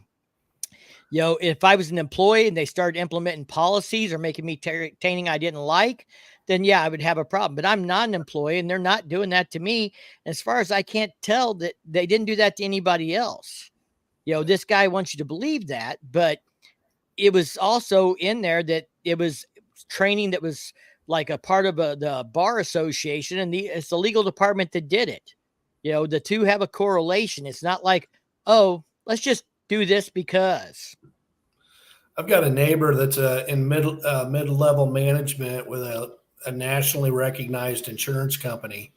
if I was an employee and they started implementing policies or making me training I didn't like, then yeah, I would have a problem. But I'm not an employee, and they're not doing that to me. As far as I can't tell, that they didn't do that to anybody else. This guy wants you to believe that, but it was also in there that it was training that was like a part of the bar association, and it's the legal department that did it. The two have a correlation. It's not like, oh, let's just do this because. I've got a neighbor that's in mid-level management with a nationally recognized insurance company,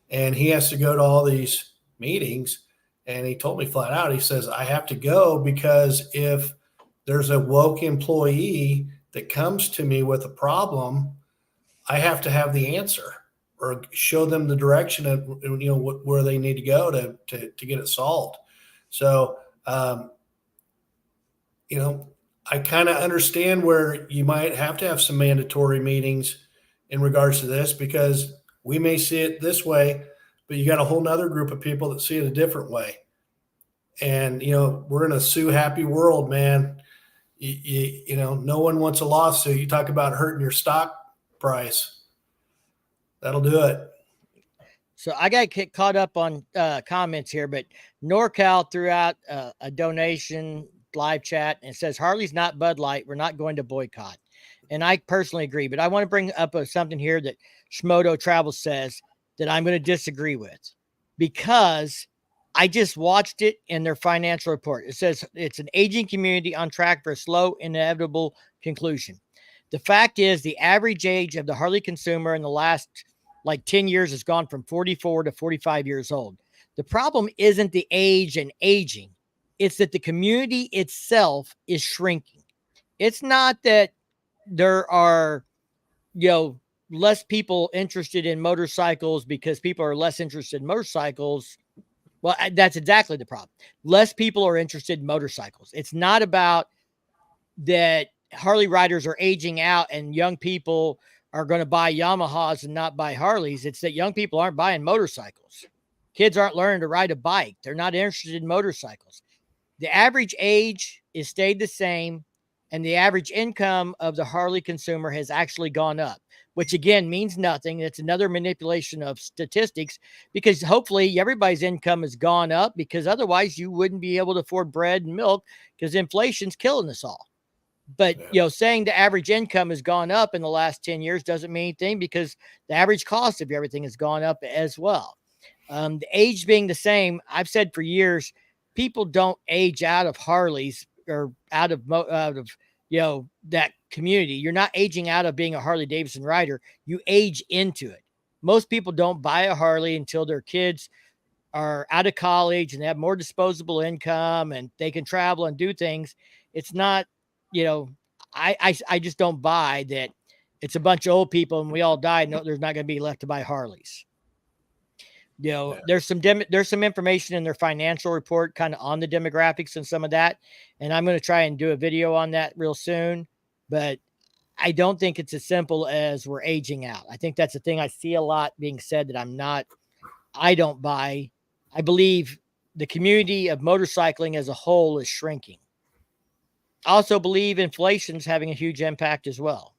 and he has to go to all these meetings. And he told me flat out, he says, I have to go because if there's a woke employee that comes to me with a problem, I have to have the answer or show them the direction of, where they need to go to get it solved. So, I kind of understand where you might have to have some mandatory meetings in regards to this, because we may see it this way, but you got a whole nother group of people that see it a different way. And, we're in a sue happy world, man. No one wants a lawsuit. You talk about hurting your stock price. That'll do it. So I got caught up on comments here, but NorCal threw out a donation live chat and says, Harley's not Bud Light. We're not going to boycott. And I personally agree, but I want to bring up something here that Schmodo Travel says that I'm going to disagree with, because I just watched it in their financial report. It says it's an aging community on track for a slow, inevitable conclusion. The fact is, the average age of the Harley consumer in the last 10 years has gone from 44 to 45 years old. The problem isn't the age and aging. It's that the community itself is shrinking. It's not that there are, less people interested in motorcycles because people are less interested in motorcycles. Well, that's exactly the problem. Less people are interested in motorcycles. It's not about that Harley riders are aging out and young people are going to buy Yamahas and not buy Harleys. It's that young people aren't buying motorcycles. Kids aren't learning to ride a bike. They're not interested in motorcycles. The average age is stayed the same, and the average income of the Harley consumer has actually gone up, which again means nothing. It's another manipulation of statistics, because hopefully everybody's income has gone up, because otherwise you wouldn't be able to afford bread and milk, because inflation's killing us all. But, saying the average income has gone up in the last 10 years doesn't mean anything, because the average cost of everything has gone up as well. The age being the same, I've said for years, people don't age out of Harleys or out of that community. You're not aging out of being a Harley Davidson rider. You age into it. Most people don't buy a Harley until their kids are out of college and they have more disposable income and they can travel and do things. It's not, I just don't buy that it's a bunch of old people and we all die. No, there's not going to be left to buy Harleys. There's some information in their financial report kind of on the demographics and some of that. And I'm going to try and do a video on that real soon, but I don't think it's as simple as we're aging out. I think that's the thing I see a lot being said that I don't buy. I believe the community of motorcycling as a whole is shrinking. I also believe inflation is having a huge impact as well.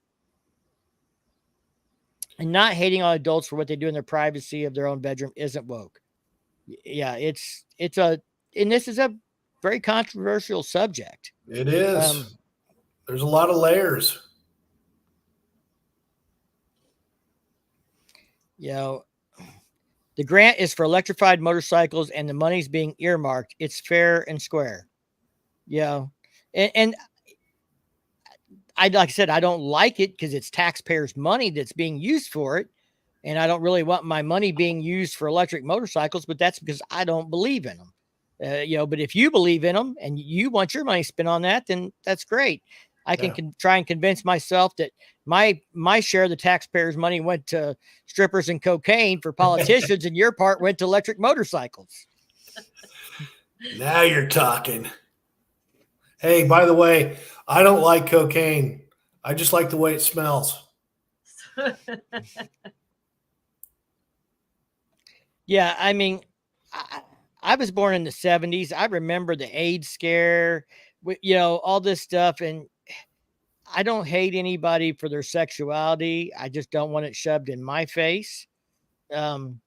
And not hating on adults for what they do in their privacy of their own bedroom isn't woke. Yeah, and this is a very controversial subject. It is. There's a lot of layers. The grant is for electrified motorcycles and the money's being earmarked. It's fair and square. And like I said, I don't like it because it's taxpayers' money that's being used for it. And I don't really want my money being used for electric motorcycles, but that's because I don't believe in them. But if you believe in them and you want your money spent on that, then that's great. I can try and convince myself that my share of the taxpayers' money went to strippers and cocaine for politicians, and your part went to electric motorcycles. Now you're talking. Hey, by the way, I don't like cocaine. I just like the way it smells. Yeah, I mean, I was born in the 70s. I remember the AIDS scare, all this stuff. And I don't hate anybody for their sexuality. I just don't want it shoved in my face. Um,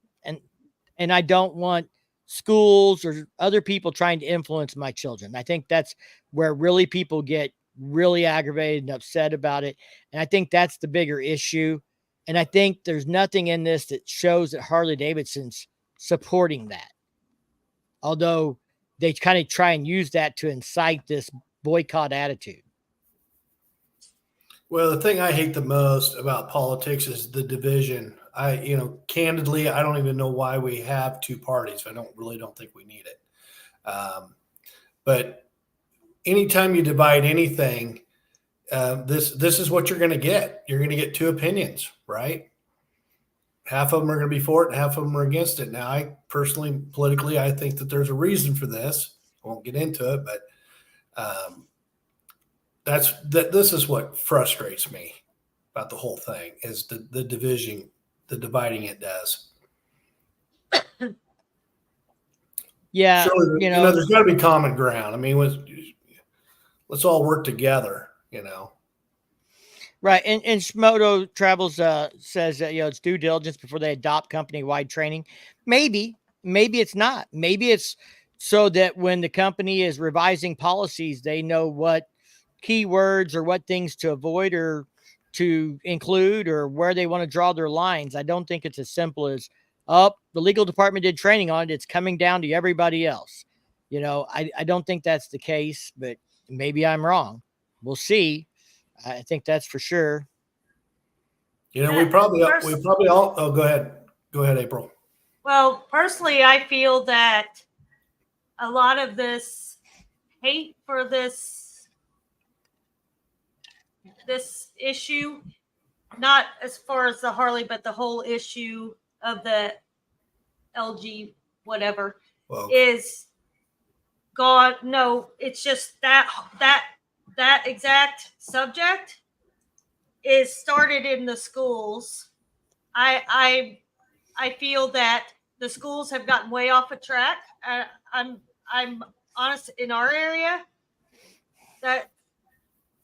and I don't want schools or other people trying to influence my children. I think that's where really people get really aggravated and upset about it. And I think that's the bigger issue. And I think there's nothing in this that shows that Harley Davidson's supporting that. Although they kind of try and use that to incite this boycott attitude. Well, the thing I hate the most about politics is the division. Candidly, I don't even know why we have two parties. I don't think we need it. But anytime you divide anything, this is what you're going to get. You're going to get two opinions, right? Half of them are going to be for it, and half of them are against it. Now, I personally, politically, I think that there's a reason for this. I won't get into it, but this is what frustrates me about the whole thing is the division, the dividing it does. Yeah, surely, there's got to be common ground. I mean, let's all work together. Right. And Shimoto Travels says that, it's due diligence before they adopt company-wide training. Maybe it's not. Maybe it's so that when the company is revising policies, they know what keywords or what things to avoid or to include or where they want to draw their lines. I don't think it's as simple as, the legal department did training on it. It's coming down to everybody else. I don't think that's the case, but maybe I'm wrong. We'll see. I think that's for sure. We probably all. Oh, go ahead, April. Well, personally, I feel that a lot of this hate for this issue, not as far as the Harley, but the whole issue of the LG whatever is gone. No, it's just that exact subject is started in the schools. I feel that the schools have gotten way off of track. I'm honest, in our area that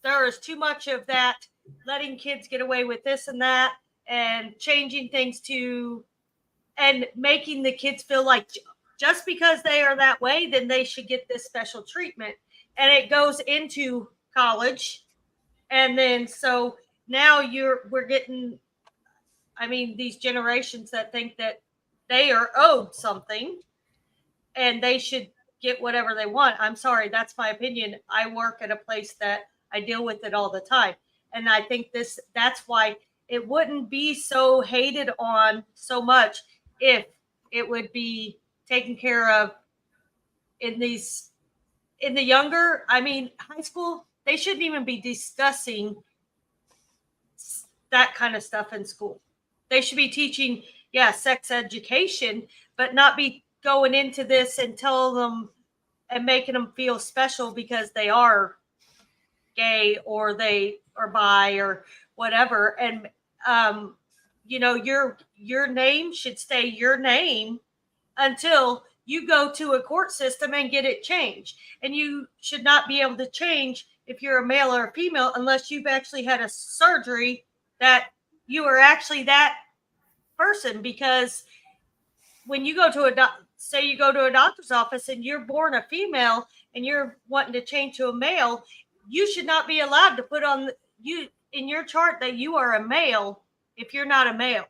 there is too much of that, letting kids get away with this and that, and changing things and making the kids feel like just because they are that way, then they should get this special treatment. And it goes into college. And then, so now we're getting, these generations that think that they are owed something and they should get whatever they want. I'm sorry, that's my opinion. I work at a place that I deal with it all the time. And I think that's why it wouldn't be so hated on so much if it would be taken care of in the younger, high school. They shouldn't even be discussing that kind of stuff in school. They should be teaching, sex education, but not be going into this and tell them and making them feel special because they are gay or they are bi or whatever. And, your name should stay your name until you go to a court system and get it changed. And you should not be able to change if you're a male or a female unless you've actually had a surgery that you are actually that person. Because when you go to say you go to a doctor's office and you're born a female and you're wanting to change to a male, you should not be allowed to put on you in your chart that you are a male if you're not a male.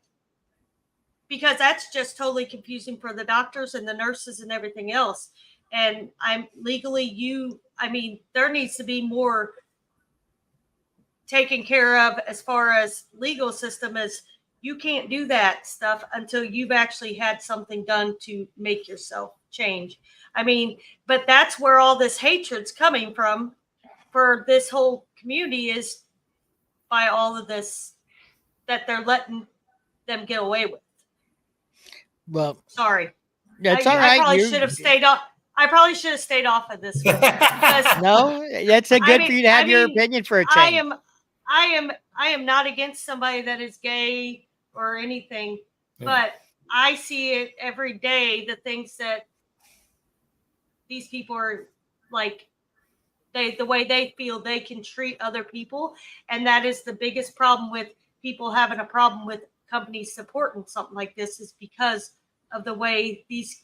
Because that's just totally confusing for the doctors and the nurses and everything else. And there needs to be more taken care of as far as legal system is. You can't do that stuff until you've actually had something done to make yourself change. But that's where all this hatred's coming from for this whole community, is by all of this that they're letting them get away with. Well, sorry. That's all right. I probably should have stayed off. I probably should have stayed off of this one because no, that's a good for you to have your opinion for a change. I am not against somebody that is gay or anything, but I see it every day. The things that these people are like the way they feel they can treat other people. And that is the biggest problem with people having a problem with companies supporting something like this, is because of the way these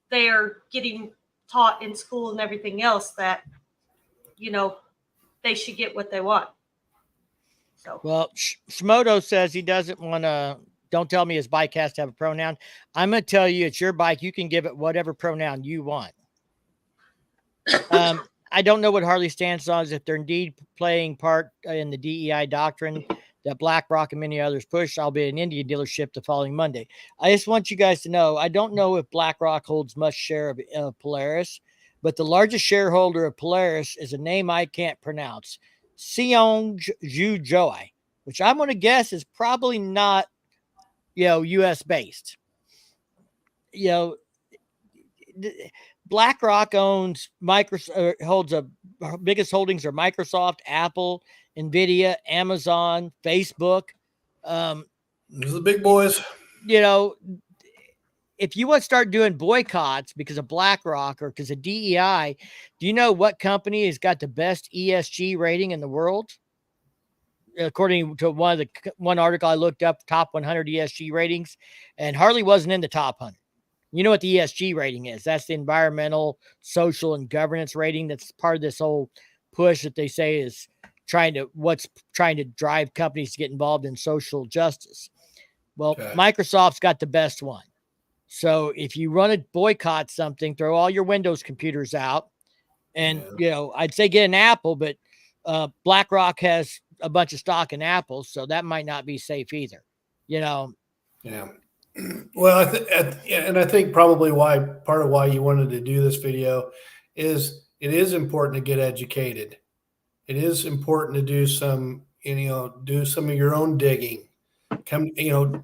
they are getting taught in school and everything else, that, you know, they should get what they want. So, well, Shimoto says he doesn't want to. Don't tell me his bike has to have a pronoun. I'm going to tell you, it's your bike. You can give it whatever pronoun you want. I don't know what Harley stands on, is if they're indeed playing part in the DEI doctrine that BlackRock and many others push. I'll be at an Indian dealership the following Monday. I just want you guys to know, I don't know if BlackRock holds much share of Polaris, but the largest shareholder of Polaris is a name I can't pronounce, Seong-ju Joy, which I'm going to guess is probably not, U.S. based. BlackRock owns Microsoft, holds a biggest holdings are Microsoft, Apple, Nvidia, Amazon, Facebook. Those are the big boys. If you want to start doing boycotts because of BlackRock or because of DEI, do you know what company has got the best ESG rating in the world? According to one article I looked up, top 100 ESG ratings, and Harley wasn't in the top 100. You know what the ESG rating is? That's the environmental, social, and governance rating. That's part of this whole push that they say is trying to drive companies to get involved in social justice. Well, okay. Microsoft's got the best one. So if you run a boycott something, throw all your Windows computers out, and I'd say get an Apple, but BlackRock has a bunch of stock in Apple, so that might not be safe either. Yeah. Well, I think probably part of why you wanted to do this video is it is important to get educated. It is important to do some of your own digging.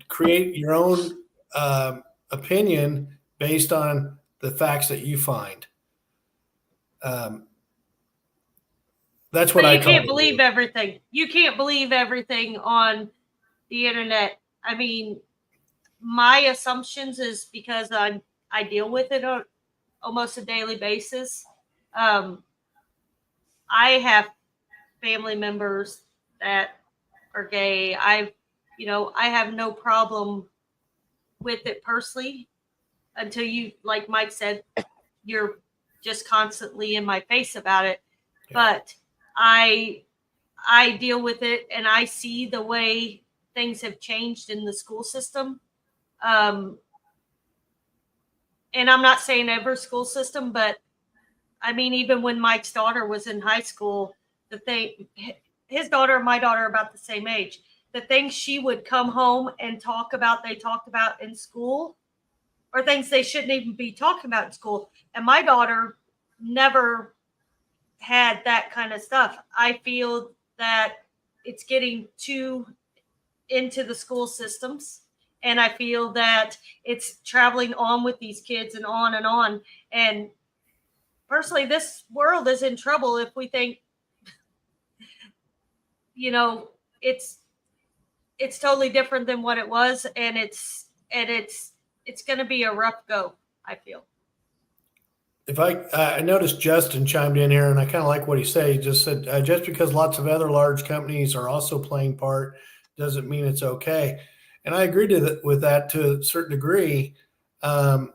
Create your own opinion based on the facts that you find. That's what you can't believe everything. You can't believe everything on the internet. I mean, my assumptions is because I deal with it on almost a daily basis. I have family members that are gay. I have no problem with it personally until you, like Mike said, you're just constantly in my face about it. Yeah. But I deal with it, and I see the way things have changed in the school system. And I'm not saying every school system, but I mean, even when Mike's daughter was in high school, his daughter and my daughter are about the same age. The things she would come home and they talked about in school, or things they shouldn't even be talking about in school. And my daughter never had that kind of stuff. I feel that it's getting too into the school systems. And I feel that it's traveling on with these kids and on and on. And personally, this world is in trouble if we think, it's totally different than what it was. And it's going to be a rough go, I feel. If I noticed Justin chimed in here, and I kind of like what he said. He just said, just because lots of other large companies are also playing part doesn't mean it's okay. And I agree with that to a certain degree. But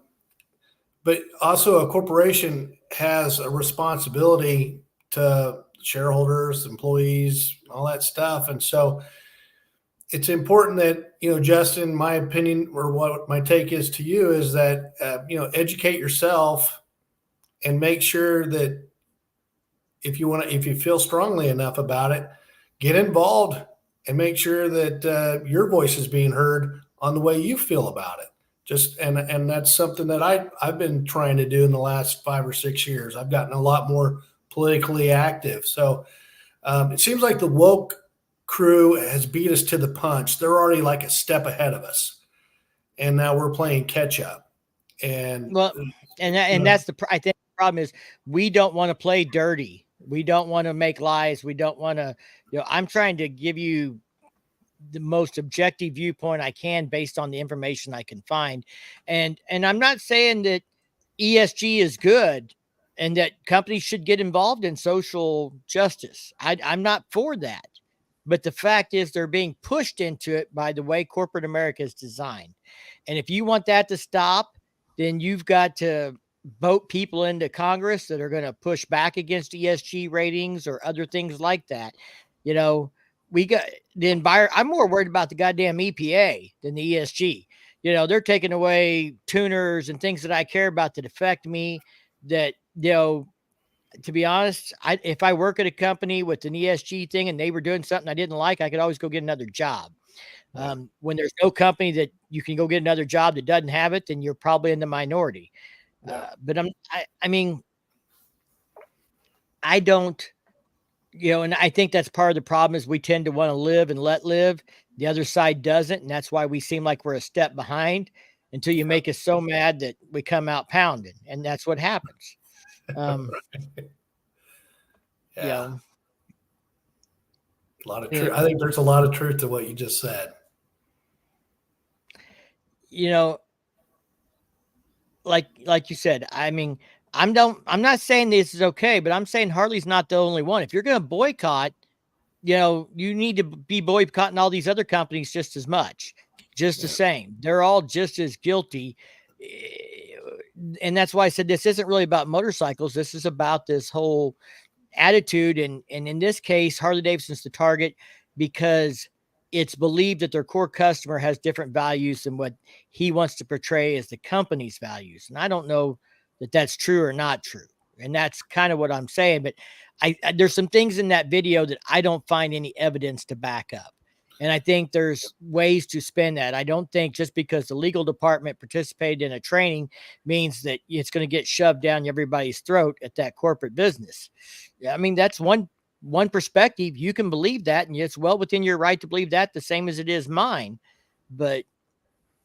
also a corporation has a responsibility to shareholders, employees, all that stuff. And so it's important that, Justin, my opinion, or what my take is to you, is that, educate yourself and make sure that if you feel strongly enough about it, get involved and make sure that your voice is being heard on the way you feel about it. And that's something that I've been trying to do in the last 5 or 6 years. I've gotten a lot more politically active. So it seems like the woke crew has beat us to the punch. They're already like a step ahead of us, and now we're playing catch up. And that's I think the problem is we don't want to play dirty. We don't want to make lies. We don't want to, I'm trying to give you the most objective viewpoint I can based on the information I can find. And I'm not saying that ESG is good. and that companies should get involved in social justice. I'm not for that. But the fact is, they're being pushed into it by the way corporate America is designed. And if you want that to stop, then you've got to vote people into Congress that are going to push back against ESG ratings or other things like that. You know, we got the environment. I'm more worried about the goddamn EPA than the ESG. You know, they're taking away tuners and things that I care about that affect me. That, you know, to be honest, if I work at a company with an ESG thing and they were doing something I didn't like, I could always go get another job. When there's no company that you can go get another job that doesn't have it, then you're probably in the minority. But I mean, I don't, you know, and I think that's part of the problem is we tend to want to live and let live. The other side doesn't. And that's why we seem like we're a step behind until you make us so mad that we come out pounding. And that's what happens. Yeah. You know, a lot of truth. I think there's a lot of truth to what you just said. You know, like you said, I mean, I'm not saying this is okay, but I'm saying Harley's not the only one. If you're going to boycott, you know, you need to be boycotting all these other companies just as much, just the same. They're all just as guilty. And that's why I said this isn't really about motorcycles. This is about this whole attitude. And in this case, Harley Davidson's the target because it's believed that their core customer has different values than what he wants to portray as the company's values. And I don't know that that's true or not true. And that's kind of what I'm saying. But there's some things in that video that I don't find any evidence to back up. And I think there's ways to spin that. I don't think just because the legal department participated in a training means that it's going to get shoved down everybody's throat at that corporate business. I mean, that's one perspective. You can believe that, and it's well within your right to believe that, the same as it is mine. But,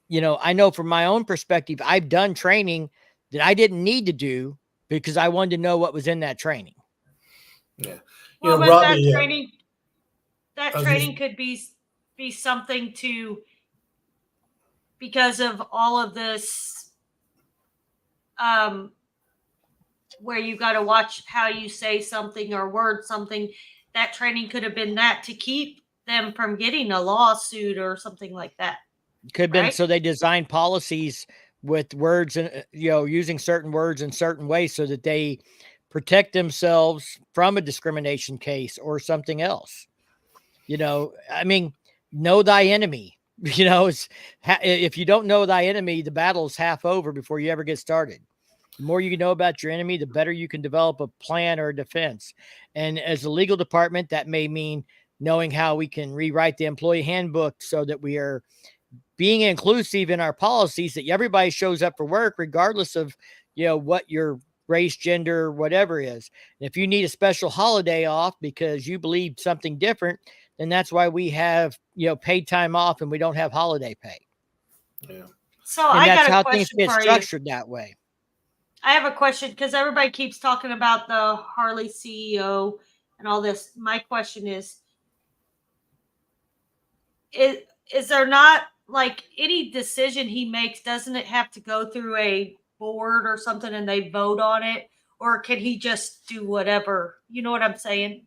you know, I know from my own perspective, I've done training that I didn't need to do because I wanted to know what was in that training. Yeah. Well, but Robbie, that training could be something to, because of all of this, where you got to watch how you say something or word something. That training could have been that to keep them from getting a lawsuit or something like that. Could have been so they designed policies with words and, you know, using certain words in certain ways so that they protect themselves from a discrimination case or something else. You know, I mean, know thy enemy. You know, if you don't know thy enemy, the battle's half over before you ever get started. The more you know about your enemy, the better you can develop a plan or a defense. And as a legal department, that may mean knowing how we can rewrite the employee handbook so that we are being inclusive in our policies, that everybody shows up for work, regardless of, you know, what your race, gender, whatever is. And if you need a special holiday off because you believe something different, then that's why we have, you know, paid time off and we don't have holiday pay. Yeah. So and that's how things get structured that way. I have a question because everybody keeps talking about the Harley CEO and all this. My question is there not, like, any decision he makes, doesn't it have to go through a board or something and they vote on it? Or can he just do whatever? You know what I'm saying?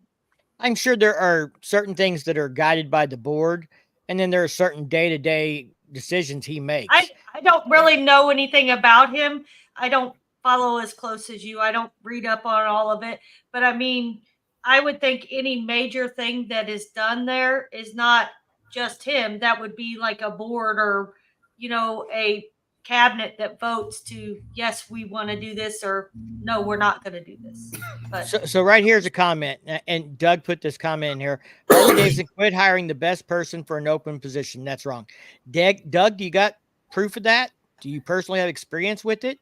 I'm sure there are certain things that are guided by the board, and then there are certain day-to-day decisions he makes. I don't really know anything about him. I don't follow as close as you. I don't read up on all of it. But I mean, I would think any major thing that is done there is not just him. That would be like a board or, you know, a cabinet that votes to, yes, we want to do this, or no, we're not going to do this. But so right here's a comment, and Doug put this comment in here. Harley Davidson quit hiring the best person for an open position. That's wrong. Doug, do you got proof of that? Do you personally have experience with it?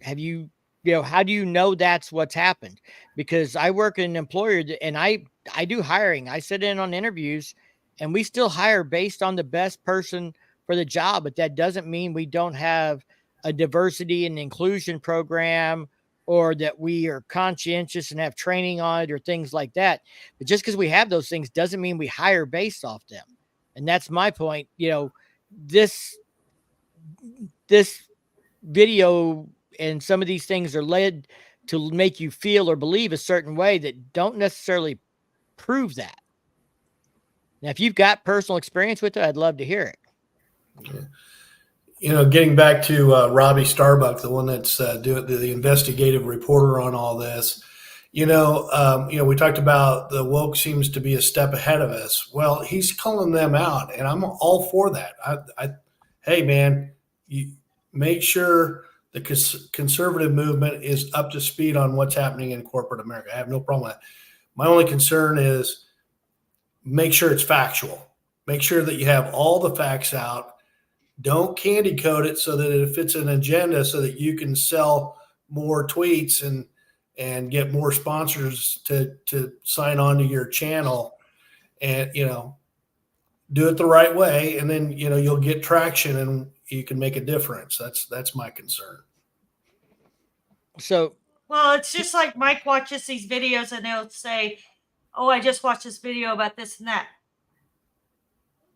Have you, you know, how do you know that's what's happened? Because I work in an employer and I do hiring. I sit in on interviews and we still hire based on the best person for the job. But that doesn't mean we don't have a diversity and inclusion program or that we are conscientious and have training on it or things like that. But just because we have those things doesn't mean we hire based off them. And that's my point. You know, this video and some of these things are led to make you feel or believe a certain way that don't necessarily prove that. Now, if you've got personal experience with it, I'd love to hear it. Yeah. You know, getting back to Robbie Starbuck, the one that's doing the investigative reporter on all this, we talked about the woke seems to be a step ahead of us. Well, he's calling them out, and I'm all for that. Hey, man, you make sure the conservative movement is up to speed on what's happening in corporate America. I have no problem with that. My only concern is make sure it's factual. Make sure that you have all the facts out. Don't candy coat it so that it fits an agenda so that you can sell more tweets and get more sponsors to sign on to your channel, and, do it the right way. And then, you'll get traction and you can make a difference. That's my concern. So, well, it's just like Mike watches these videos and they'll say, oh, I just watched this video about this and that.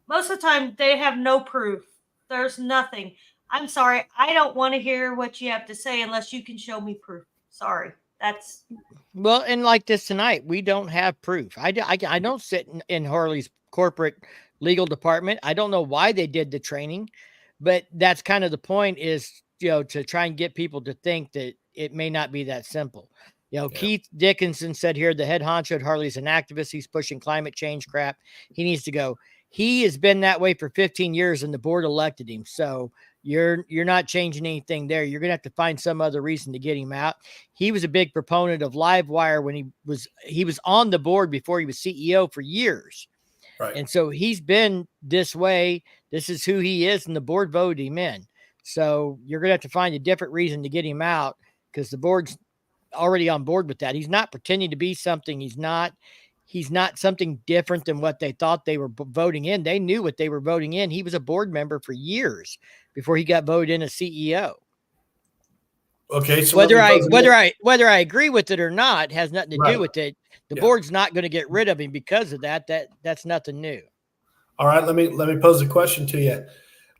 Most of the time they have no proof. There's nothing. I'm sorry. I don't want to hear what you have to say unless you can show me proof. Sorry. That's well, and like this tonight, we don't have proof. I don't sit in Harley's corporate legal department. I don't know why they did the training, but that's kind of the point, is, to try and get people to think that it may not be that simple. Yeah. Keith Dickinson said here, the head honcho at Harley's an activist. He's pushing climate change crap. He needs to go. He has been that way for 15 years and the board elected him. So you're not changing anything there. You're going to have to find some other reason to get him out. He was a big proponent of Livewire when he was on the board before he was CEO for years. Right. And so he's been this way. This is who he is. And the board voted him in. So you're going to have to find a different reason to get him out, because the board's already on board with that. He's not pretending to be something he's not. He's not something different than what they thought they were voting in. They knew what they were voting in. He was a board member for years before he got voted in as CEO. Okay. So whether I agree with it or not has nothing to do with it. The board's not going to get rid of him because of that. That's nothing new. All right. Let me pose a question to you.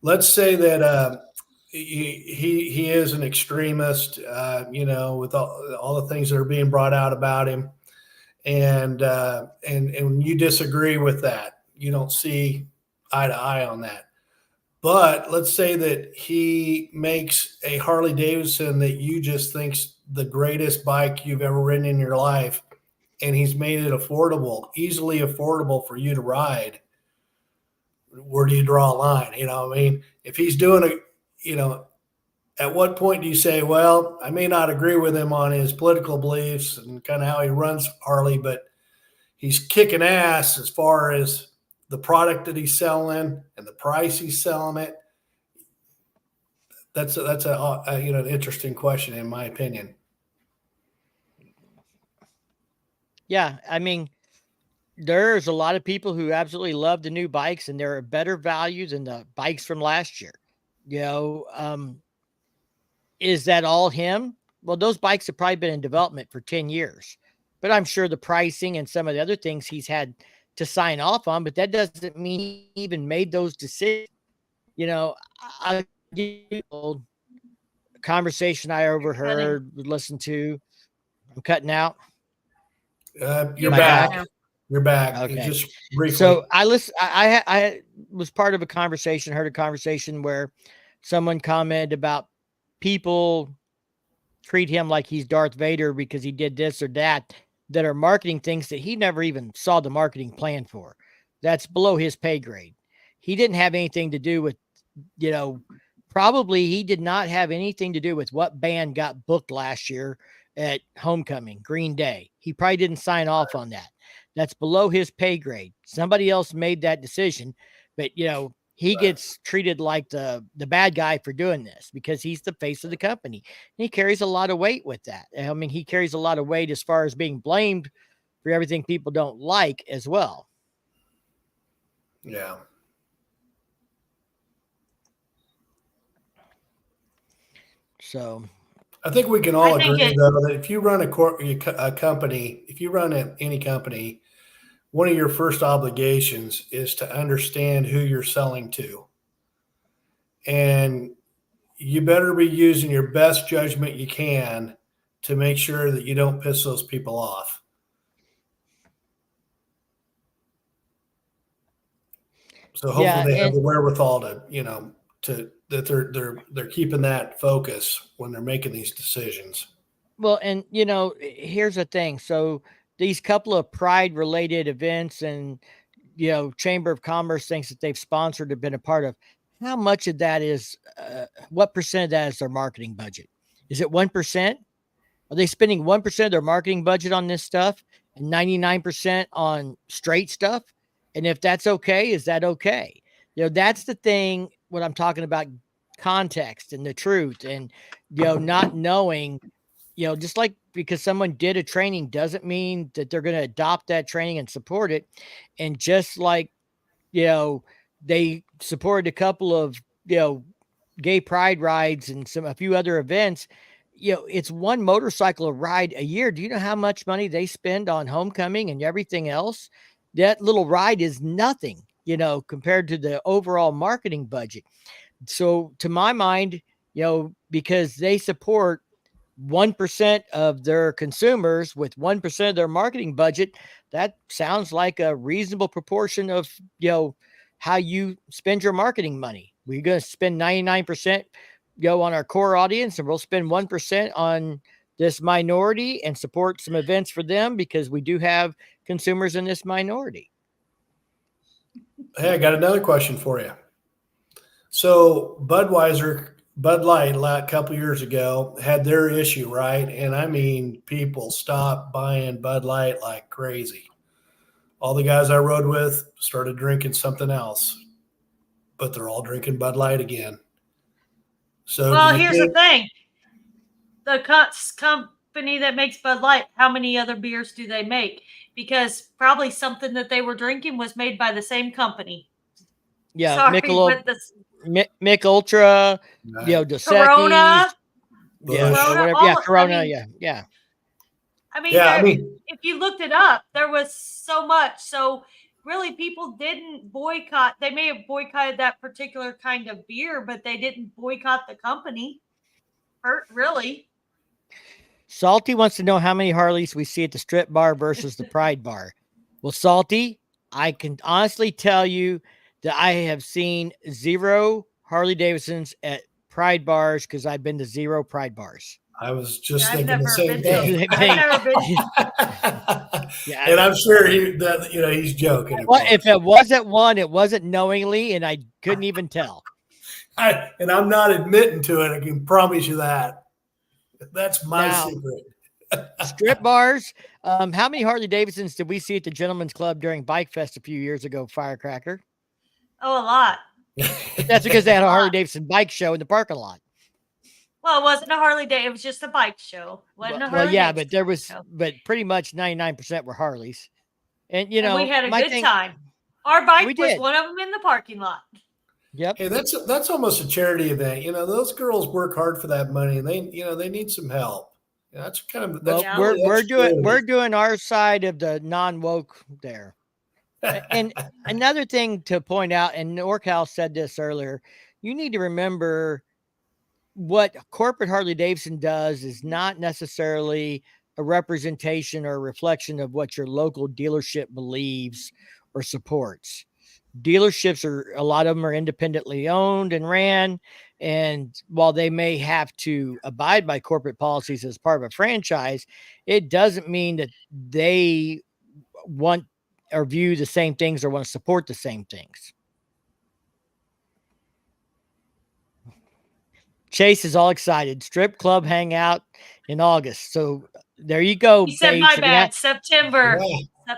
Let's say that he is an extremist, with all the things that are being brought out about him. And you disagree with that. You don't see eye to eye on that. But let's say that he makes a Harley Davidson that you just think's the greatest bike you've ever ridden in your life, and he's made it affordable, easily affordable for you to ride. Where do you draw a line? If he's doing at what point do you say, well, I may not agree with him on his political beliefs and kind of how he runs Harley, but he's kicking ass as far as the product that he's selling and the price he's selling it? That's an interesting question, in my opinion. Yeah. I mean, there's a lot of people who absolutely love the new bikes, and they're a better value than the bikes from last year. Is that all him? Well, those bikes have probably been in development for 10 years, but I'm sure the pricing and some of the other things he's had to sign off on, but that doesn't mean he even made those decisions. I old conversation I overheard, listened to. I'm cutting out. You're back. You're back. Okay. Just briefly. So I was part of a conversation, heard a conversation where someone commented about people treat him like he's Darth Vader because he did this or that are marketing things that he never even saw the marketing plan for. That's below his pay grade. He didn't have anything to do with, probably he did not have anything to do with what band got booked last year at Homecoming, Green Day. He probably didn't sign off on that. That's below his pay grade. Somebody else made that decision, but he gets treated like the bad guy for doing this because he's the face of the company. And he carries a lot of weight with that. I mean, he carries a lot of weight as far as being blamed for everything people don't like as well. Yeah. So I think we can all agree, though, that if you run a company, if you run any company, one of your first obligations is to understand who you're selling to. And you better be using your best judgment you can to make sure that you don't piss those people off. So hopefully they have the wherewithal to, that they're keeping that focus when they're making these decisions. Well, and here's the thing. So these couple of pride related events and, Chamber of Commerce things that they've sponsored have been a part of, how much of that is, what percent of that is their marketing budget? Is it 1%? Are they spending 1% of their marketing budget on this stuff and 99% on straight stuff? And if that's okay, is that okay? That's the thing when I'm talking about context and the truth and, not knowing, just like because someone did a training doesn't mean that they're going to adopt that training and support it. And just like, they supported a couple of, gay pride rides and a few other events, it's one motorcycle ride a year. Do you know how much money they spend on homecoming and everything else? That little ride is nothing, compared to the overall marketing budget. So to my mind, because they support 1% of their consumers with 1% of their marketing budget, that sounds like a reasonable proportion of, how you spend your marketing money. We're going to spend 99%, on our core audience, and we'll spend 1% on this minority and support some events for them because we do have consumers in this minority. Hey, I got another question for you. So Bud Light a couple years ago had their issue, right? And I mean, people stopped buying Bud Light like crazy. All the guys I rode with started drinking something else, but they're all drinking Bud Light again. So, well, here's the thing. The company that makes Bud Light, how many other beers do they make? Because probably something that they were drinking was made by the same company. Yeah, sorry, Mick Ultra, Dos Corona. Corona, yeah. I mean, if you looked it up, there was so much. So really, people didn't boycott. They may have boycotted that particular kind of beer, but they didn't boycott the company. Really. Salty wants to know how many Harleys we see at the strip bar versus the Pride bar. Well, Salty, I can honestly tell you that I have seen 0 Harley Davidsons at Pride bars because I've been to 0 Pride bars. I was just thinking the same thing. I've never been. And I'm sure he's joking. Well, if it wasn't one, it wasn't knowingly, and I couldn't even tell. And I'm not admitting to it. I can promise you that. That's my secret. Strip bars. How many Harley Davidsons did we see at the Gentlemen's Club during Bike Fest a few years ago, Firecracker? Oh, a lot. That's because they had a Harley Davidson bike show in the parking lot. Well, it wasn't a Harley Day. It was just a bike show. Wasn't a Harley Davidson but pretty much 99% were Harleys. And, we had a good time. Our bike was one of them in the parking lot. Yep. Hey, that's almost a charity event. Those girls work hard for that money, and they need some help. That's kind of we're doing our side of the non-woke there. And another thing to point out, and NorCal said this earlier, you need to remember what corporate Harley Davidson does is not necessarily a representation or a reflection of what your local dealership believes or supports. Dealerships a lot of them are independently owned and ran. And while they may have to abide by corporate policies as part of a franchise, it doesn't mean that they want or view the same things or want to support the same things. Chase is all excited. Strip club hangout in August. So there you go. He said my bad. September.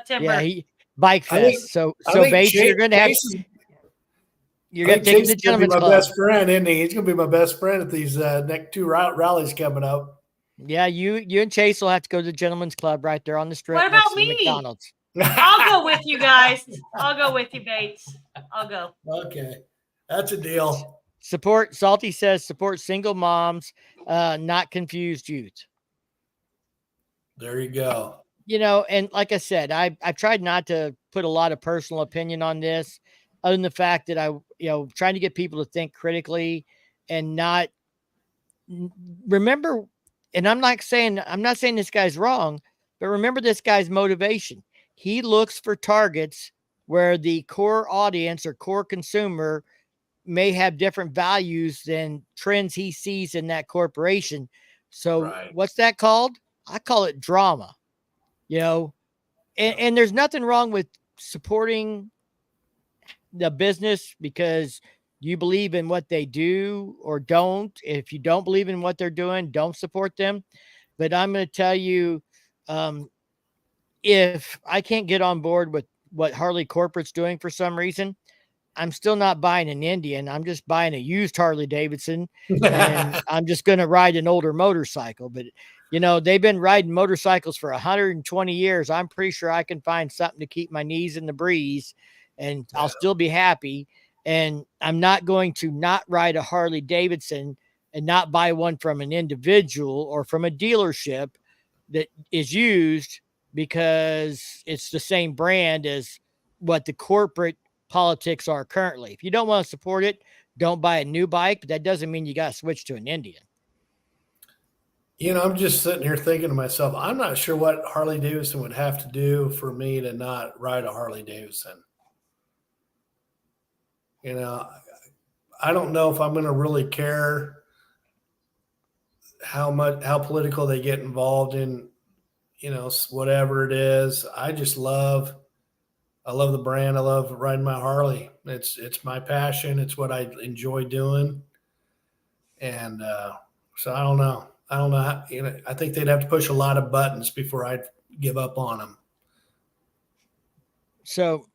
Yeah, Bike Fest. So Bates, you're going to have. You're going to take him to Gentlemen's Club. My best friend, isn't he? He's going to be my best friend at these next 2 rallies coming up. Yeah, you and Chase will have to go to the Gentlemen's Club right there on the strip. What about me? McDonald's. I'll go with you guys. I'll go with you, Bates. I'll go. Okay, that's a deal. Salty says support single moms, not confused youth. There you go. And like I said, I've tried not to put a lot of personal opinion on this, other than the fact that I, trying to get people to think critically and not remember and I'm not saying this guy's wrong, but remember this guy's motivation. He looks for targets where the core audience or core consumer may have different values than trends he sees in that corporation. So what's that called? I call it drama, and there's nothing wrong with supporting the business because you believe in what they do or don't. If you don't believe in what they're doing, don't support them. But I'm going to tell you, if I can't get on board with what Harley Corporate's doing for some reason, I'm still not buying an Indian. I'm just buying a used Harley Davidson, and I'm just going to ride an older motorcycle. But, they've been riding motorcycles for 120 years. I'm pretty sure I can find something to keep my knees in the breeze, and I'll still be happy. And I'm not going to not ride a Harley Davidson and not buy one from an individual or from a dealership that is used because it's the same brand as what the corporate politics are currently. If you don't want to support it, don't buy a new bike, but that doesn't mean you got to switch to an Indian. I'm just sitting here thinking to myself, I'm not sure what Harley Davidson would have to do for me to not ride a Harley Davidson. I don't know if I'm going to really care how political they get involved in, whatever it is. I love the brand. I love riding my Harley. It's my passion. It's what I enjoy doing. And so I don't know. I think they'd have to push a lot of buttons before I'd give up on them. So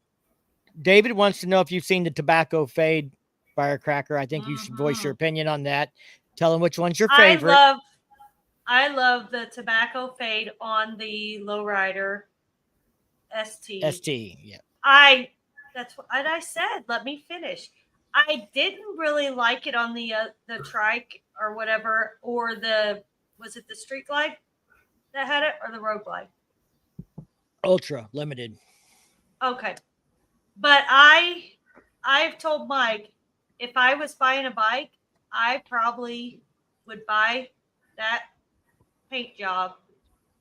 David wants to know if you've seen the tobacco fade firecracker. I think you should voice your opinion on that. Tell him which one's your favorite. I love the tobacco fade on the lowrider ST. Yeah. That's what I said. Let me finish. I didn't really like it on the trike or whatever, or was it the Street Glide that had it, or the Road Glide? Ultra Limited. Okay. But I've told Mike, if I was buying a bike, I probably would buy that paint job,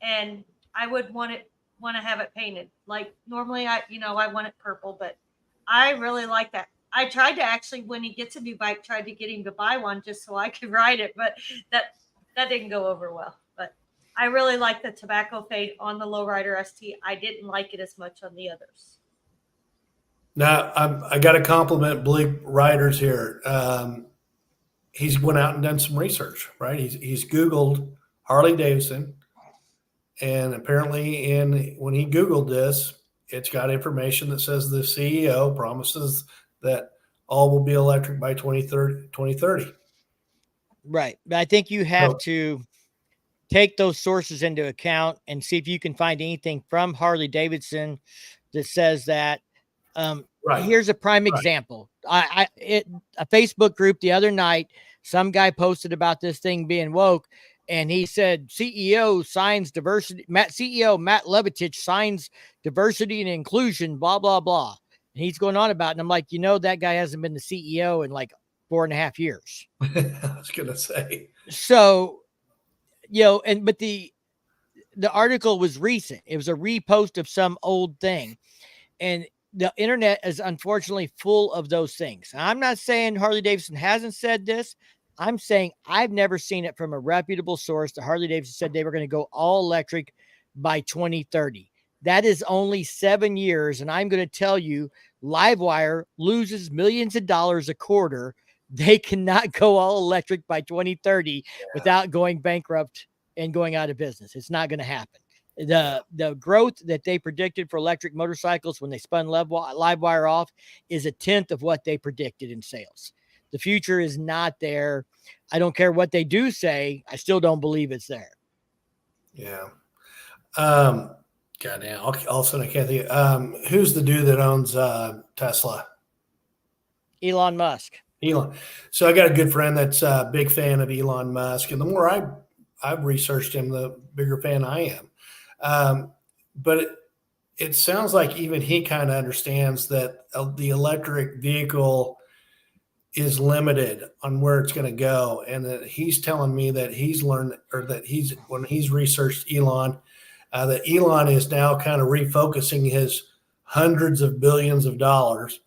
and I would want to have it painted. Like normally I want it purple, but I really like that. I tried to actually, when he gets a new bike, tried to get him to buy one just so I could ride it, but that didn't go over well. But I really like the tobacco fade on the lowrider ST. I didn't like it as much on the others. Now, I got to compliment Blake Riders here. He's went out and done some research, right? He's Googled Harley Davidson, and apparently when he Googled this, it's got information that says the CEO promises that all will be electric by 2030. Right. But I think you have to take those sources into account and see if you can find anything from Harley Davidson that says that. Here's a prime example. A Facebook group the other night, some guy posted about this thing being woke, and he said CEO signs diversity. CEO Matt Levatich signs diversity and inclusion, blah blah blah. And he's going on about it, and I'm like, that guy hasn't been the CEO in like 4.5 years. I was gonna say. So, but the article was recent. It was a repost of some old thing, and the internet is unfortunately full of those things. I'm not saying Harley Davidson hasn't said this. I'm saying I've never seen it from a reputable source that Harley Davidson said they were going to go all electric by 2030. That is only 7 years. And I'm going to tell you, Livewire loses millions of dollars a quarter. They cannot go all electric by 2030 without going bankrupt and going out of business. It's not going to happen. The growth that they predicted for electric motorcycles when they spun Livewire off is 1/10 of what they predicted in sales. The future is not there. I don't care what they do say. I still don't believe it's there. Yeah. Goddamn. Also, I can't think. Who's the dude that owns Tesla? Elon Musk. Elon. So I got a good friend that's a big fan of Elon Musk, and the more I've researched him, the bigger fan I am. But it sounds like even he kind of understands that the electric vehicle is limited on where it's going to go. And that he's telling me that he's learned, or that when he's researched Elon, that Elon is now kind of refocusing his hundreds of billions of dollars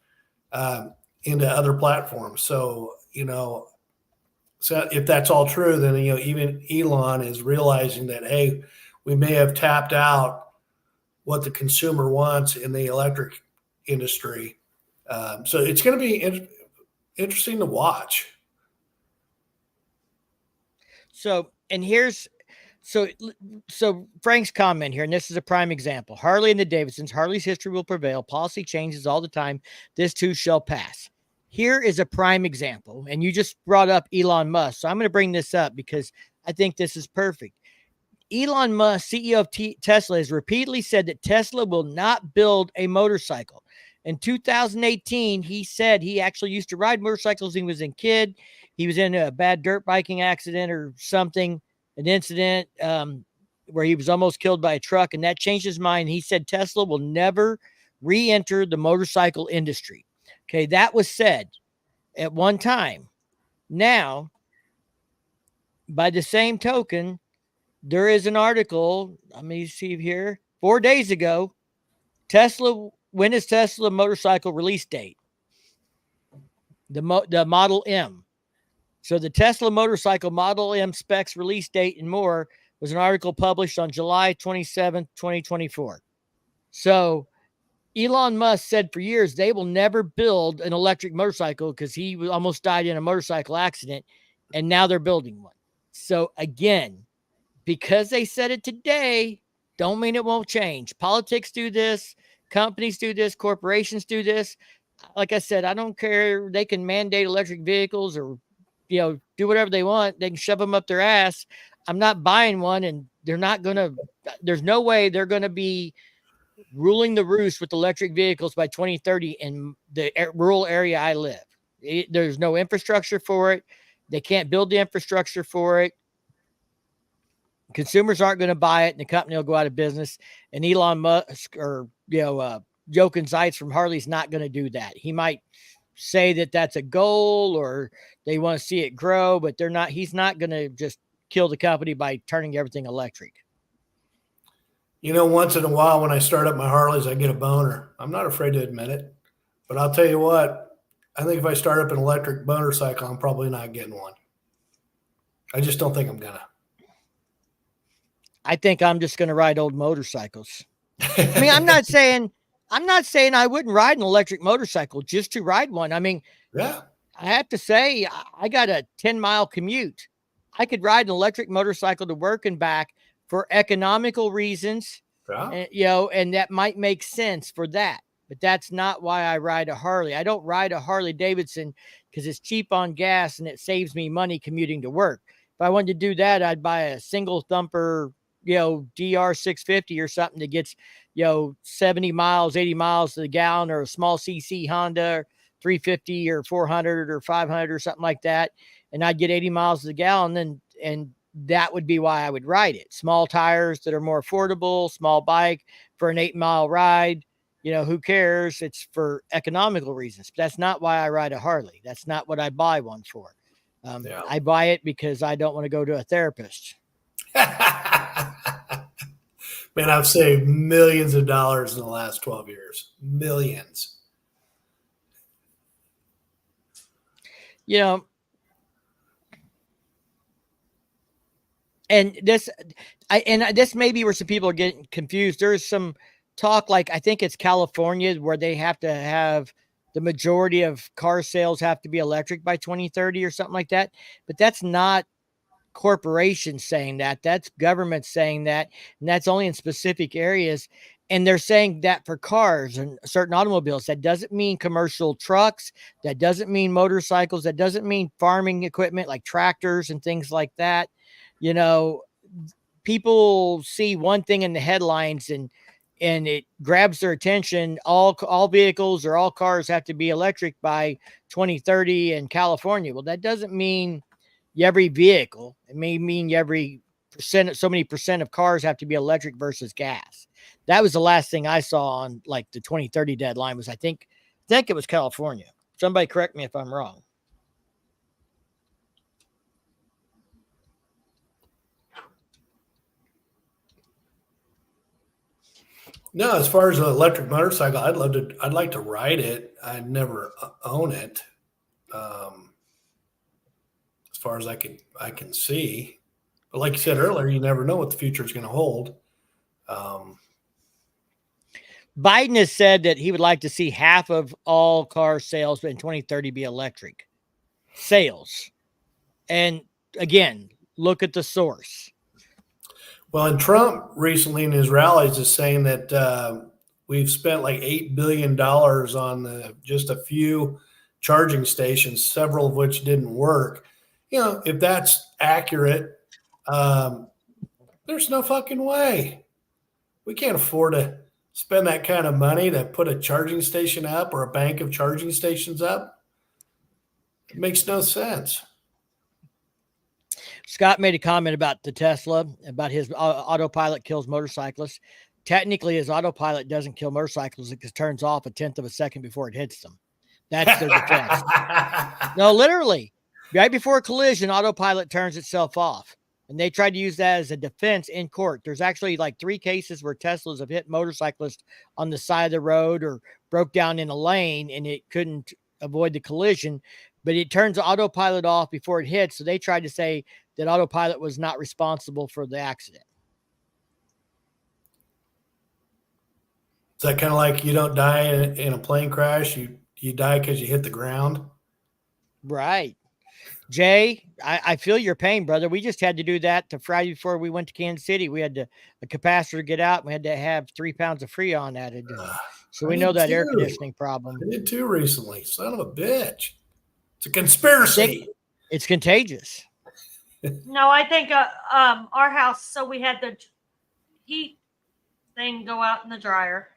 into other platforms. So, so if that's all true, then, even Elon is realizing that, hey, we may have tapped out what the consumer wants in the electric industry. So it's going to be interesting to watch. So Frank's comment here, and this is a prime example. Harley and the Davidsons, Harley's history will prevail. Policy changes all the time. This too shall pass. Here is a prime example. And you just brought up Elon Musk. So I'm going to bring this up because I think this is perfect. Elon Musk, CEO of Tesla, has repeatedly said that Tesla will not build a motorcycle. In 2018, he said he actually used to ride motorcycles when he was a kid. He was in a bad dirt biking accident or something, an incident where he was almost killed by a truck, and that changed his mind. He said Tesla will never re-enter the motorcycle industry. Okay, that was said at one time. Now, by the same token, there is an article, let me see here, 4 days ago, when is Tesla motorcycle release date? The Model M. So the Tesla motorcycle Model M specs release date and more was an article published on July 27th, 2024. So Elon Musk said for years they will never build an electric motorcycle because he almost died in a motorcycle accident, and now they're building one. So again, because they said it today, don't mean it won't change. Politics do this. Companies do this. Corporations do this. Like I said, I don't care. They can mandate electric vehicles or, do whatever they want. They can shove them up their ass. I'm not buying one, and there's no way they're going to be ruling the roost with electric vehicles by 2030 in the rural area I live. There's no infrastructure for it. They can't build the infrastructure for it. Consumers aren't going to buy it, and the company will go out of business. And Elon Musk or Jochen Zeitz from Harley's not going to do that. He might say that that's a goal or they want to see it grow, but he's not going to just kill the company by turning everything electric. Once in a while when I start up my Harleys, I get a boner. I'm not afraid to admit it, but I'll tell you what, I think if I start up an electric motorcycle, I'm probably not getting one. I just don't think I'm gonna. I think I'm just going to ride old motorcycles. I mean, I'm not saying I wouldn't ride an electric motorcycle just to ride one. I mean, yeah, I have to say I got a 10-mile commute. I could ride an electric motorcycle to work and back for economical reasons. Yeah. And that might make sense for that, but that's not why I ride a Harley. I don't ride a Harley Davidson because it's cheap on gas and it saves me money commuting to work. If I wanted to do that, I'd buy a single thumper, DR 650 or something that gets, 70 miles, 80 miles to the gallon, or a small CC Honda 350 or 400 or 500 or something like that. And I'd get 80 miles to the gallon, and that would be why I would ride it. Small tires that are more affordable, small bike for an 8-mile ride. Who cares? It's for economical reasons. But that's not why I ride a Harley. That's not what I buy one for. I buy it because I don't want to go to a therapist. Man, I've saved millions of dollars in the last 12 years. Millions. And this may be where some people are getting confused. There's some talk, like I think it's California, where they have to have the majority of car sales have to be electric by 2030 or something like that. But that's not corporations saying that. That's government saying that. And that's only in specific areas. And they're saying that for cars and certain automobiles. That doesn't mean commercial trucks. That doesn't mean motorcycles. That doesn't mean farming equipment like tractors and things like that. People see one thing in the headlines and it grabs their attention. All vehicles or all cars have to be electric by 2030 in California. Well, that doesn't mean every vehicle. It may mean every so many percent of cars have to be electric versus gas. That was the last thing I saw on like the 2030 deadline was I think it was California. Somebody correct me if I'm wrong. No, as far as an electric motorcycle, I'd like to ride it. I'd never own it. As far as I can see, but like you said earlier, you never know what the future is going to hold. Biden has said that he would like to see half of all car sales in 2030 be electric sales. And again, look at the source. Well, and Trump recently in his rallies is saying that we've spent like $8 billion on just a few charging stations, several of which didn't work. You know, if that's accurate, there's no fucking way. We can't afford to spend that kind of money to put a charging station up or a bank of charging stations up. It makes no sense. Scott made a comment about the Tesla, about his autopilot kills motorcyclists. Technically, his autopilot doesn't kill motorcycles because it turns off a tenth of a second before it hits them. That's their defense. No, literally, right before a collision, autopilot turns itself off. And they tried to use that as a defense in court. There's actually like 3 cases where Teslas have hit motorcyclists on the side of the road or broke down in a lane and it couldn't avoid the collision, but it turns the autopilot off before it hits. So they tried to say that autopilot was not responsible for the accident. Is that kind of like you don't die in a plane crash? You die because you hit the ground? Right. Jay, I feel your pain, brother. We just had to do that the Friday before we went to Kansas City. We had a capacitor get out. And we had to have 3 pounds of Freon added. So we know that air conditioning problem. I did too recently. Son of a bitch. It's a conspiracy. It's contagious. No, I think our house, so we had the heat thing go out in the dryer.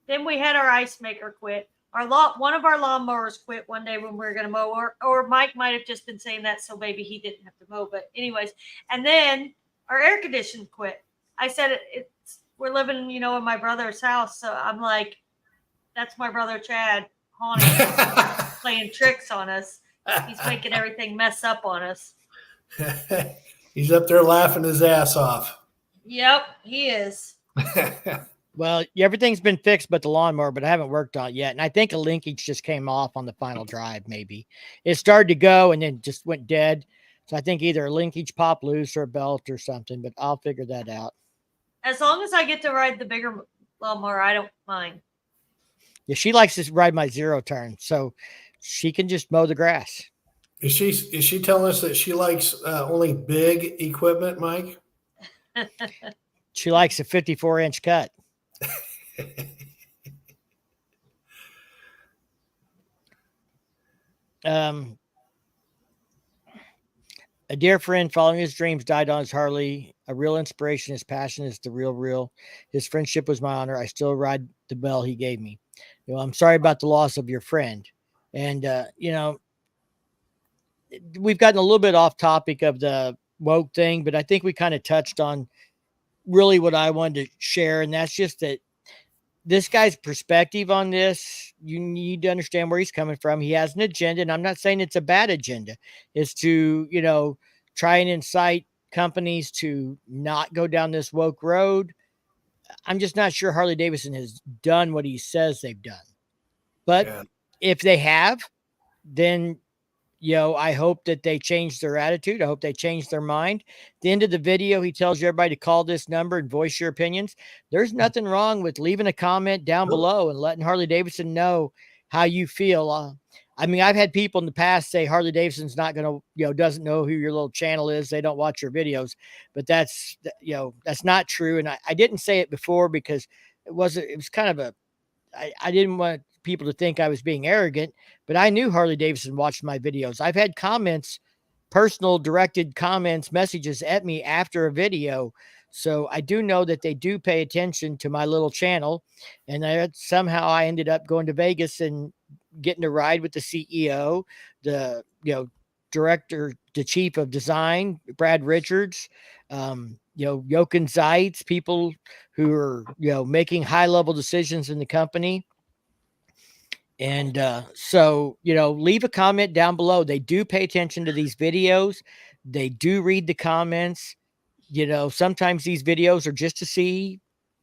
Then we had our ice maker quit. One of our lawnmowers quit one day when we were going to mow, or Mike might have just been saying that so maybe he didn't have to mow. But anyways, and then our air conditioner quit. I said we're living, in my brother's house, so I'm like, that's my brother Chad haunting us, playing tricks on us. He's making everything mess up on us. He's up there laughing his ass off. Yep, he is. Well, everything's been fixed but the lawnmower, but I haven't worked on it yet. And I think a linkage just came off on the final drive, maybe. It started to go and then just went dead. So I think either a linkage popped loose or a belt or something, but I'll figure that out. As long as I get to ride the bigger lawnmower, I don't mind. Yeah, she likes to ride my 0 turn, so she can just mow the grass. Is she telling us that she likes only big equipment, Mike? She likes a 54-inch cut. A dear friend following his dreams died on his Harley. A real inspiration. His passion is the real. His friendship was my honor. I still ride the bell he gave me. I'm sorry about the loss of your friend. And, we've gotten a little bit off topic of the woke thing, but I think we kind of touched on really what I wanted to share. And that's just that this guy's perspective on this, you need to understand where he's coming from. He has an agenda, and I'm not saying it's a bad agenda. It's to, try and incite companies to not go down this woke road. I'm just not sure Harley Davidson has done what he says they've done. But if they have, then, I hope that they change their attitude. I hope they change their mind. At the end of the video, he tells everybody to call this number and voice your opinions. There's nothing wrong with leaving a comment down below and letting Harley Davidson know how you feel. I've had people in the past say Harley Davidson's not going to, doesn't know who your little channel is. They don't watch your videos, but that's not true. And I didn't say it before because it was kind of I didn't want people to think I was being arrogant, but I knew Harley Davidson watched my videos. I've had comments, personal directed comments, messages at me after a video. So I do know that they do pay attention to my little channel. And somehow I ended up going to Vegas and getting to ride with the CEO, the, director, the chief of design, Brad Richards, Jochen Zeitz, people who are, making high level decisions in the company. And so, leave a comment down below. They do pay attention to these videos. They do read the comments. Sometimes these videos are just to see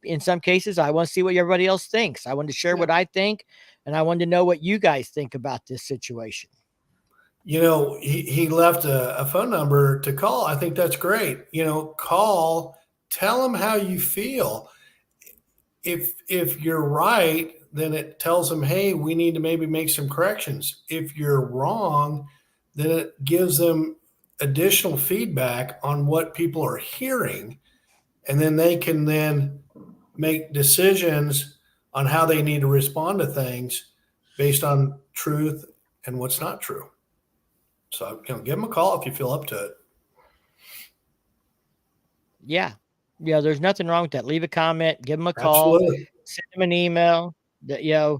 in some cases, I want to see what everybody else thinks. I want to share what I think, and I wanted to know what you guys think about this situation. You know, he left a phone number to call. I think that's great. You know, call, tell him how you feel. If you're right, then it tells them, hey, we need to maybe make some corrections. If you're wrong, then it gives them additional feedback on what people are hearing, and then they can then make decisions on how they need to respond to things based on truth and what's not true. So, you know, give them a call if you feel up to it. Yeah. Yeah. There's nothing wrong with that. Leave a comment, give them a call, Absolutely. send them an email. That, you know,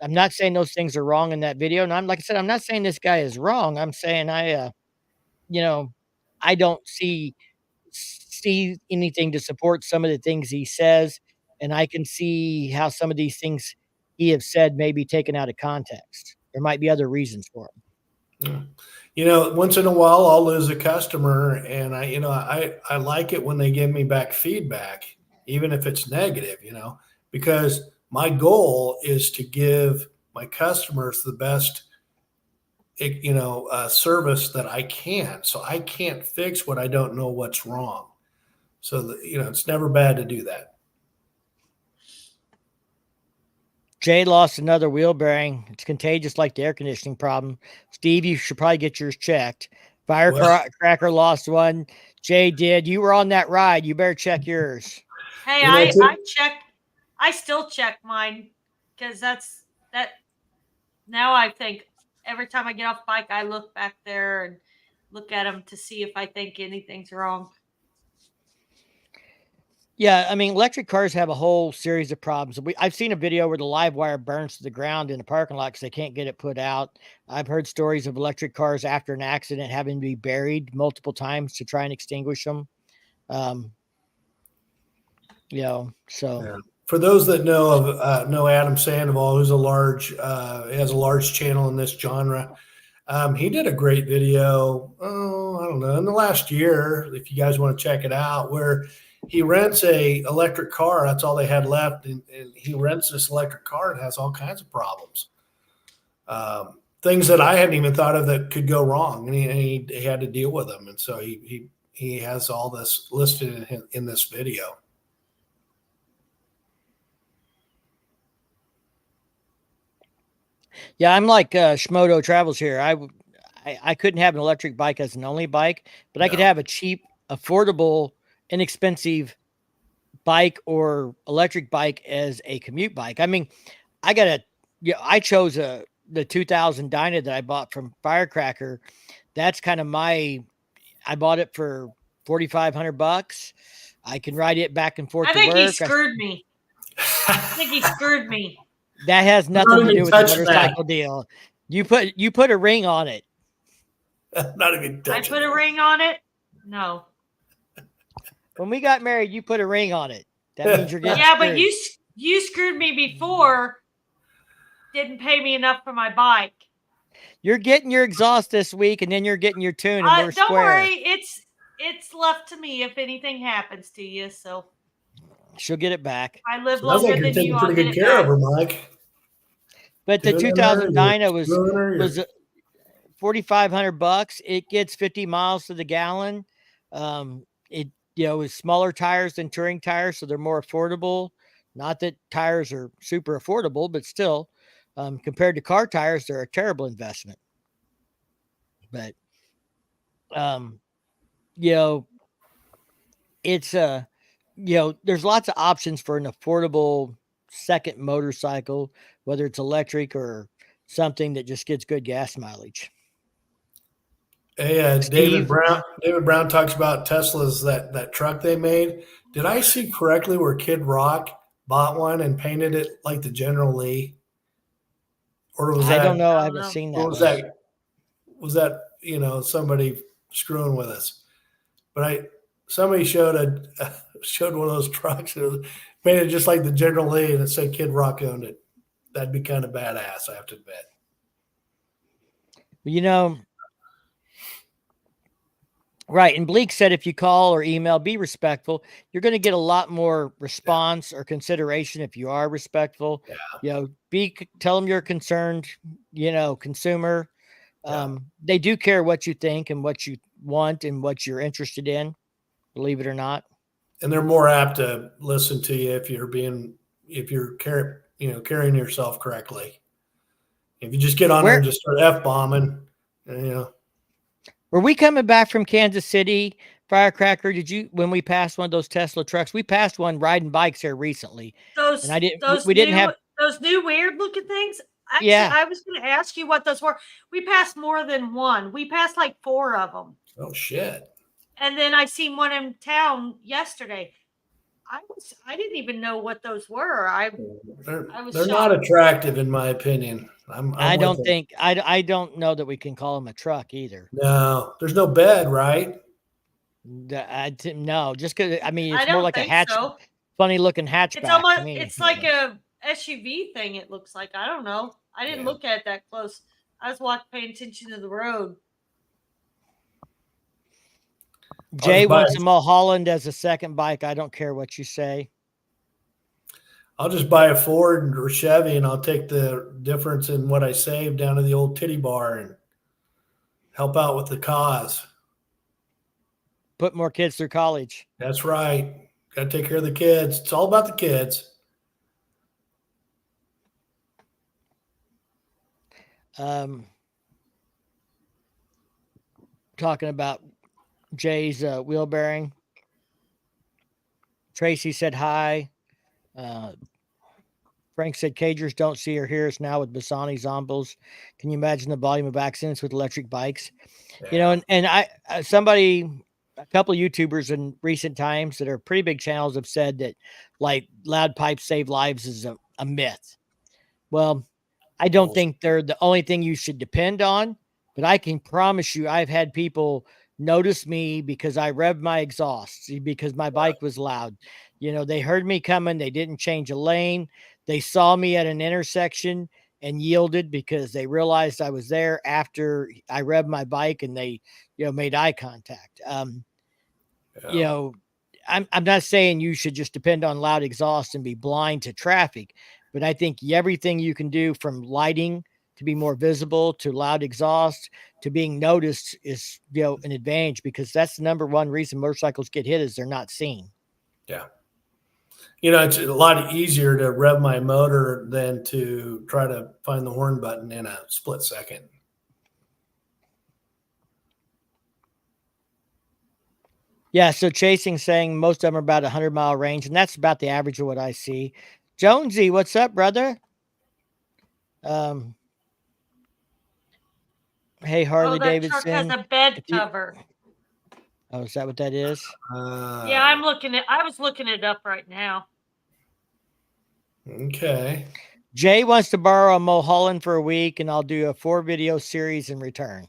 I'm not saying those things are wrong in that video. And I'm, like I said, I'm not saying this guy is wrong. I'm saying you know, I don't see anything to support some of the things he says. And I can see how some of these things he have said may be taken out of context. There might be other reasons for them. Yeah. You know, once in a while I'll lose a customer, and I like it when they give me back feedback, even if it's negative, you know, because my goal is to give my customers the best, service that I can. So I can't fix what I don't know what's wrong. So, it's never bad to do that. Jay lost another wheel bearing. It's contagious like the air conditioning problem. Steve, you should probably get yours checked. Firecracker lost one. Jay did. You were on that ride. You better check yours. Hey, I checked. I still check mine because that. Now I think every time I get off the bike, I look back there and look at them to see if I think anything's wrong. Yeah, I mean, electric cars have a whole series of problems. I've seen a video where the live wire burns to the ground in the parking lot because they can't get it put out. I've heard stories of electric cars after an accident having to be buried multiple times to try and extinguish them. So. Yeah. For those that know Adam Sandoval, who's has a large channel in this genre. He did a great video. Oh, I don't know, in the last year, if you guys want to check it out, where he rents a electric car. That's all they had left. And he rents this electric car and has all kinds of problems. Things that I hadn't even thought of that could go wrong. And he had to deal with them. And so he has all this listed in this video. Yeah, I'm like Schmodo Travels here. I couldn't have an electric bike as an only bike, but I could have a cheap, affordable, inexpensive bike or electric bike as a commute bike. I mean, I chose the 2000 Dyna that I bought from Firecracker. That's kind of I bought it for $4,500. I can ride it back and forth to work. He screwed me. I think he screwed me. That has nothing to do with the motorcycle deal. You put a ring on it. Not even touching. I put a ring on it? No. When we got married, you put a ring on it. That means you're getting screwed. But you screwed me before. Didn't pay me enough for my bike. You're getting your exhaust this week, and then you're getting your tune, and we're don't square. Worry, it's left to me if anything happens to you. So she'll get it back. I live longer than you. Taking pretty good care of her, Mike. But the 2000 Dyna was $4,500. It gets 50 miles to the gallon. It is smaller tires than touring tires, so they're more affordable. Not that tires are super affordable, but still, compared to car tires, they're a terrible investment. But it's there's lots of options for an affordable second motorcycle, whether it's electric or something that just gets good gas mileage. Hey, David Brown talks about Tesla's that truck they made. Did I see correctly where Kid Rock bought one and painted it like the General Lee? Or was that? I don't know. I haven't seen that. Or was that somebody screwing with us? But somebody showed one of those trucks. It was painted just like the General Lee, and it said Kid Rock owned it. That'd be kind of badass, I have to admit. Right. And Bleak said if you call or email, be respectful. You're going to get a lot more response or consideration if you are respectful. Yeah. Tell them you're concerned, consumer. Yeah. They do care what you think and what you want and what you're interested in, believe it or not. And they're more apt to listen to you if you're carrying yourself correctly. If you just get on there and just start F-bombing, Were we coming back from Kansas City, Firecracker? When we passed one of those Tesla trucks, we passed one riding bikes here recently. Those new weird looking things. Actually, yeah. I was going to ask you what those were. We passed more than one. We passed like 4 of them. Oh shit. And then I seen one in town yesterday. I didn't even know what those were. They're not attractive in my opinion. I don't know that we can call them a truck either. No, there's no bed, right? No, just because it's more like a hatch, funny looking hatchback. It's almost it's like a SUV thing. It looks like. I don't know. I didn't look at it that close. I was paying attention to the road. Jay wants a Mulholland as a second bike. I don't care what you say. I'll just buy a Ford or Chevy, and I'll take the difference in what I saved down to the old titty bar and help out with the cause. Put more kids through college. That's right. Got to take care of the kids. It's all about the kids. Talking about Jay's wheel bearing. Tracy said hi. Frank said cagers don't see or hear us now with Bassani Zombies. Can you imagine the volume of accidents with electric bikes? Yeah. And I a couple of YouTubers in recent times that are pretty big channels have said that like loud pipes save lives is a myth. Well, I don't think they're the only thing you should depend on, but I can promise you I've had people notice me because I revved my exhaust because my bike was loud. They heard me coming. They didn't change a lane. They saw me at an intersection and yielded because they realized I was there after I revved my bike and they, made eye contact. I'm not saying you should just depend on loud exhaust and be blind to traffic, but I think everything you can do from lighting to be more visible to loud exhaust to being noticed is, an advantage because that's the number one reason motorcycles get hit is they're not seen. Yeah. It's a lot easier to rev my motor than to try to find the horn button in a split second. Yeah. So Chasing saying most of them are about 100-mile range, and that's about the average of what I see. Jonesy, what's up, brother? Hey, Harley Davidson. Truck has a bed cover. Oh, is that what that is? Yeah, I was looking it up right now. Okay. Jay wants to borrow a Mulholland for a week, and I'll do a 4-video series in return.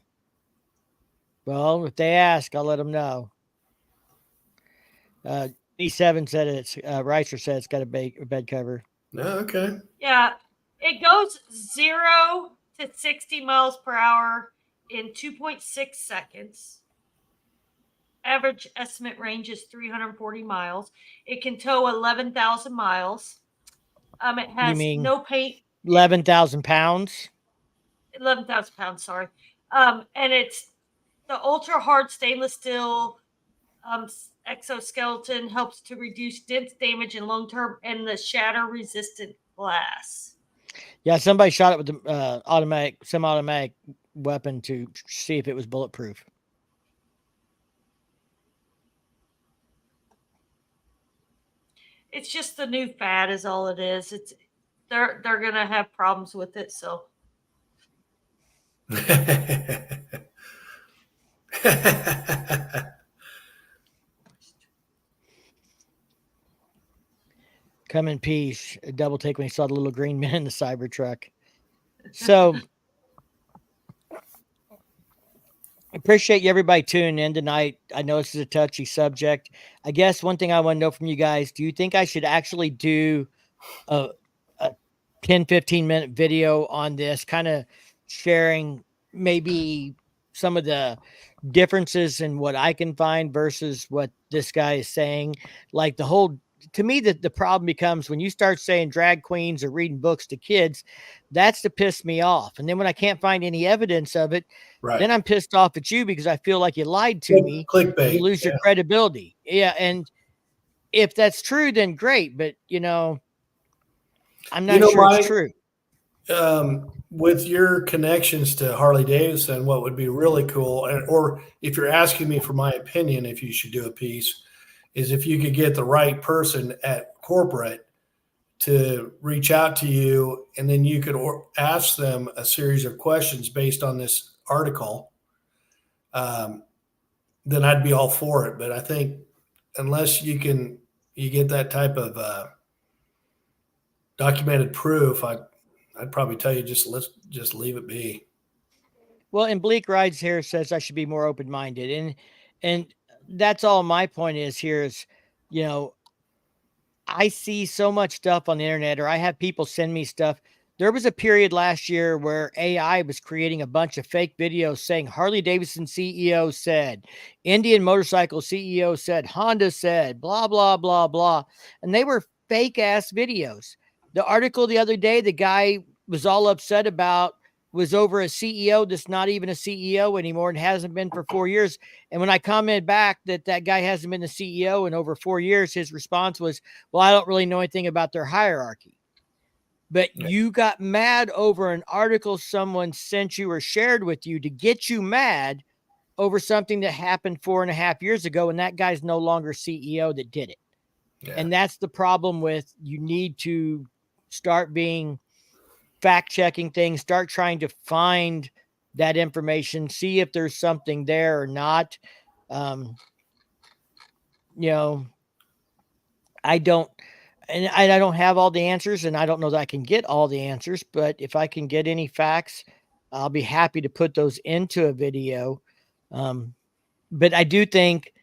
Well, if they ask, I'll let them know. E7 said Reicher said it's got a bed cover. Oh, okay. Yeah, it goes 0 to 60 miles per hour in 2.6 seconds. Average estimate range is 340 miles. It can tow 11,000 miles. It has no paint. 11,000 pounds? 11,000 pounds, sorry. And it's the ultra hard stainless steel exoskeleton helps to reduce dent damage in long term and the shatter resistant glass. Yeah, somebody shot it with the semi-automatic weapon to see if it was bulletproof. It's just the new fad is all it is. They're gonna have problems with it, so. Come in peace. A double take when he saw the little green man in the Cybertruck. So appreciate you everybody tuning in tonight. I know this is a touchy subject. I guess one thing I want to know from you guys, do you think I should actually do a 10, 15-minute video on this, kind of sharing maybe some of the differences in what I can find versus what this guy is saying. Like to me, the problem becomes when you start saying drag queens are reading books to kids, that's to piss me off. And then when I can't find any evidence of it, then I'm pissed off at you because I feel like you lied to me. Clickbait. You lose your credibility. Yeah. And if that's true, then great. But I'm not sure it's true. With your connections to Harley Davidson, what would be really cool, or if you're asking me for my opinion, if you should do a piece, is if you could get the right person at corporate to reach out to you, and then you could ask them a series of questions based on this article, then I'd be all for it. But I think unless you get that type of documented proof, I'd probably tell you let's leave it be. Well, and Bleak Rides here says I should be more open-minded, and that's all my point is here is, I see so much stuff on the internet, or I have people send me stuff. There was a period last year where AI was creating a bunch of fake videos saying Harley Davidson CEO said, Indian Motorcycle CEO said, Honda said, blah, blah, blah, blah. And they were fake ass videos. The article the other day, the guy was all upset about was over a CEO that's not even a CEO anymore and hasn't been for 4 years. And when I commented back that guy hasn't been the CEO in over 4 years, his response was, well, I don't really know anything about their hierarchy. But you got mad over an article someone sent you or shared with you to get you mad over something that happened 4.5 years ago. And that guy's no longer CEO that did it. Yeah. And that's the problem with, you need to start being fact checking things, start trying to find that information, see if there's something there or not. I don't have all the answers, and I don't know that I can get all the answers, but if I can get any facts, I'll be happy to put those into a video. But I do think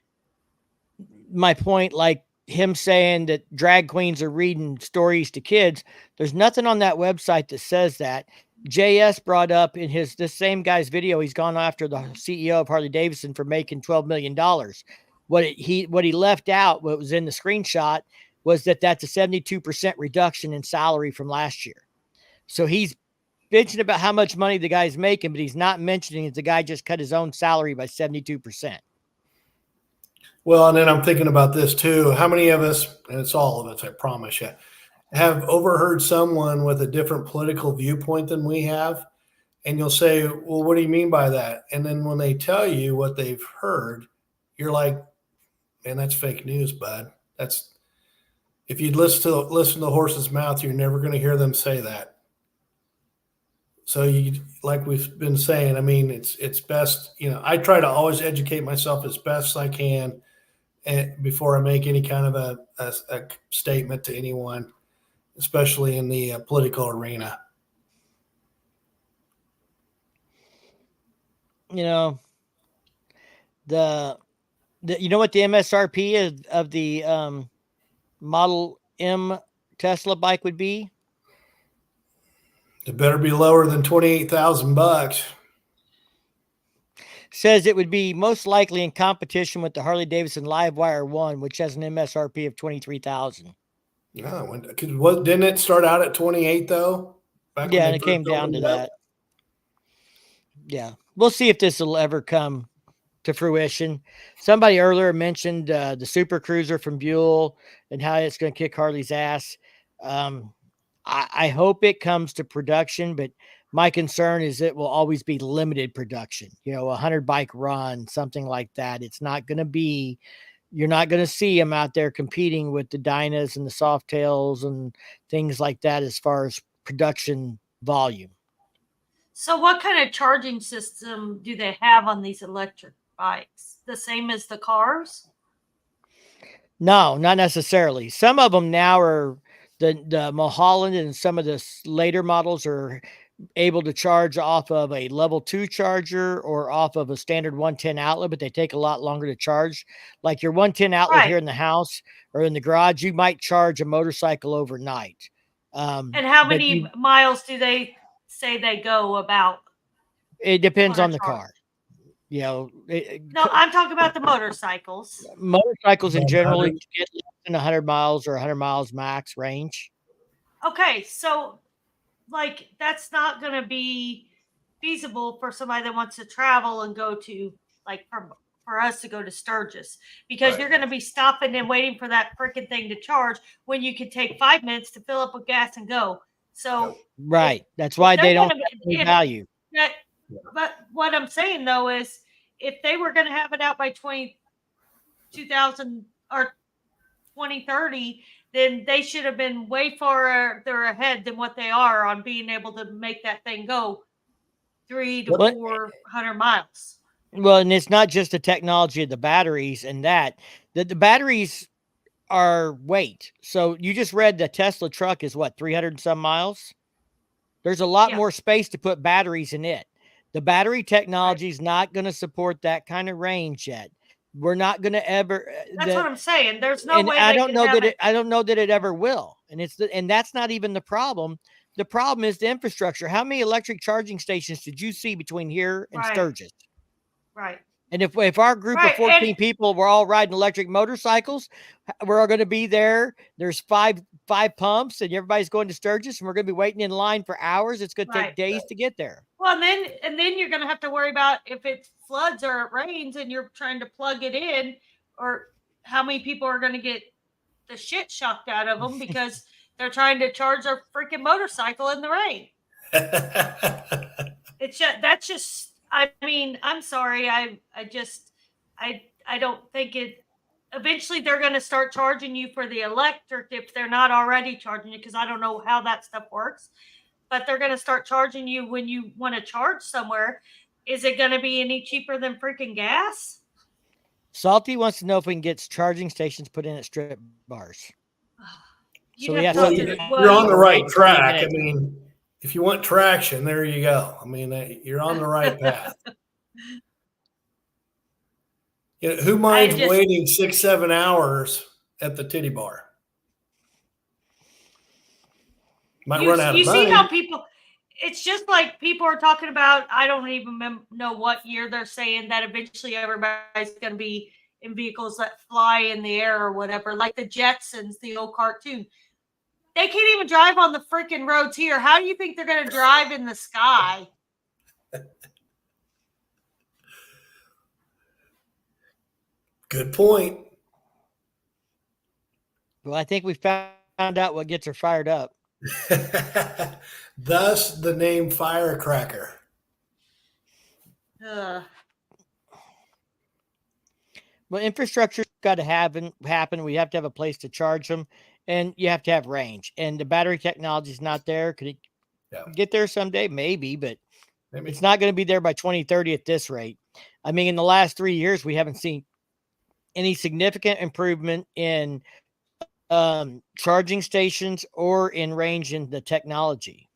my point, like him saying that drag queens are reading stories to kids, there's nothing on that website that says that. JS brought up in this same guy's video, he's gone after the CEO of Harley Davidson for making $12 million. What he left out, what was in the screenshot, was that's a 72% reduction in salary from last year. So he's bitching about how much money the guy's making, but he's not mentioning that the guy just cut his own salary by 72%. Well, and then I'm thinking about this too. How many of us, and it's all of us, I promise you, have overheard someone with a different political viewpoint than we have? And you'll say, well, what do you mean by that? And then when they tell you what they've heard, you're like, man, that's fake news, bud. If you'd listen to the horse's mouth, you're never going to hear them say that. So like we've been saying, I mean, it's best, I try to always educate myself as best I can before I make any kind of a statement to anyone, especially in the political arena. The you know what the MSRP is of the Model M Tesla bike would be? It better be lower than $28,000. Says it would be most likely in competition with the Harley Davidson Livewire 1, which has an MSRP of $23,000. Yeah, didn't it start out at 28 though? Yeah, and it came down to that. Yeah, we'll see if this will ever come to fruition. Somebody earlier mentioned the Super Cruiser from Buell and how it's going to kick Harley's ass. I hope it comes to production, but my concern is it will always be limited production. 100 bike run, something like that. It's not going to be. You're not going to see them out there competing with the Dynas and the Softails and things like that as far as production volume. So what kind of charging system do they have on these electric bikes? The same as the cars? No, not necessarily. Some of them now are the Mulholland, and some of the later models are able to charge off of a level 2 charger or off of a standard 110 outlet, but they take a lot longer to charge. Like your 110 outlet here in the house or in the garage, you might charge a motorcycle overnight. And how many miles do they say they go about? It depends on the car. No, I'm talking about the motorcycles. Motorcycles in general 100. get less than 100 miles or 100 miles max range. Okay, so like that's not going to be feasible for somebody that wants to travel and go to like for us to go to Sturgis because you're going to be stopping and waiting for that freaking thing to charge when you could take 5 minutes to fill up with gas and go. So right, that's why they don't have any value. But what I'm saying though is if they were going to have it out by 2000 or 2030, then they should have been way farther ahead than what they are on being able to make that thing go 300 to 400 miles. Well, and it's not just the technology of the batteries and that the batteries are weight. So you just read the Tesla truck is what, 300 and some miles? There's a lot more space to put batteries in it. The battery technology is not going to support that kind of range yet. We're not going to ever. That's what I'm saying. There's no way. I don't know that it. I don't know that it ever will. And and that's not even the problem. The problem is the infrastructure. How many electric charging stations did you see between here and Sturgis? Right. And if our group of 14 people were all riding electric motorcycles, we're all going to be there. There's five pumps, and everybody's going to Sturgis, and we're going to be waiting in line for hours. It's going to take days to get there. Well, and then you're going to have to worry about if it floods or it rains, and you're trying to plug it in, or how many people are going to get the shit shocked out of them because they're trying to charge their freaking motorcycle in the rain. That's just. I mean, I'm sorry. I don't think it. Eventually, they're going to start charging you for the electric if they're not already charging you, because I don't know how that stuff works. But they're going to start charging you when you want to charge somewhere. Is it going to be any cheaper than freaking gas? Salty wants to know if we can get charging stations put in at strip bars. So you're on the right track. I mean, if you want traction, there you go. I mean, you're on the right path. You know, who minds waiting 6-7 hours at the titty bar? Might run out of money. You see how people, it's just like people are talking about, I don't even know what year they're saying that eventually everybody's going to be in vehicles that fly in the air or whatever, like the Jetsons, the old cartoon. They can't even drive on the freaking roads here. How do you think they're going to drive in the sky? Good point. Well, I think we found out what gets her fired up. Thus the name Firecracker. Well, infrastructure's got to happen. We have to have a place to charge them, and you have to have range. And the battery technology is not there. Could it get there someday? Maybe, but it's not going to be there by 2030 at this rate. I mean, in the last 3 years, we haven't seen any significant improvement in charging stations or in range in the technology.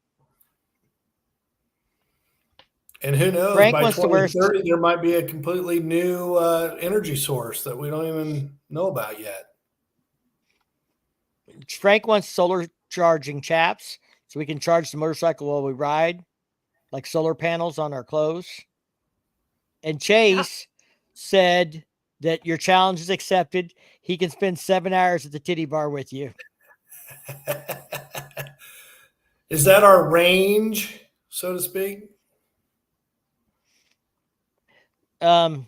And who knows, Frank by 2030, there might be a completely new energy source that we don't even know about yet. Frank wants solar charging chaps so we can charge the motorcycle while we ride, like solar panels on our clothes. And Chase said that your challenge is accepted. He can spend 7 hours at the titty bar with you. Is that our range, so to speak? I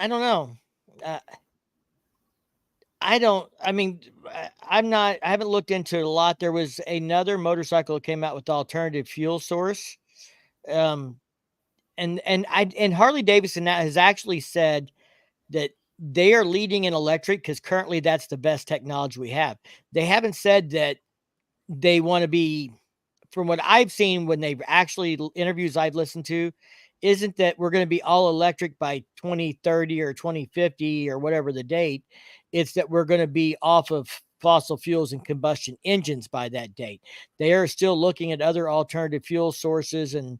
don't know. I haven't looked into it a lot. There was another motorcycle that came out with alternative fuel source. And Harley Davidson now has actually said that they are leading in electric because currently that's the best technology we have. They haven't said that they want to be, from what I've seen when they've actually interviews I've listened to, isn't that we're going to be all electric by 2030 or 2050 or whatever the date. It's that we're going to be off of fossil fuels and combustion engines by that date. They are still looking at other alternative fuel sources and,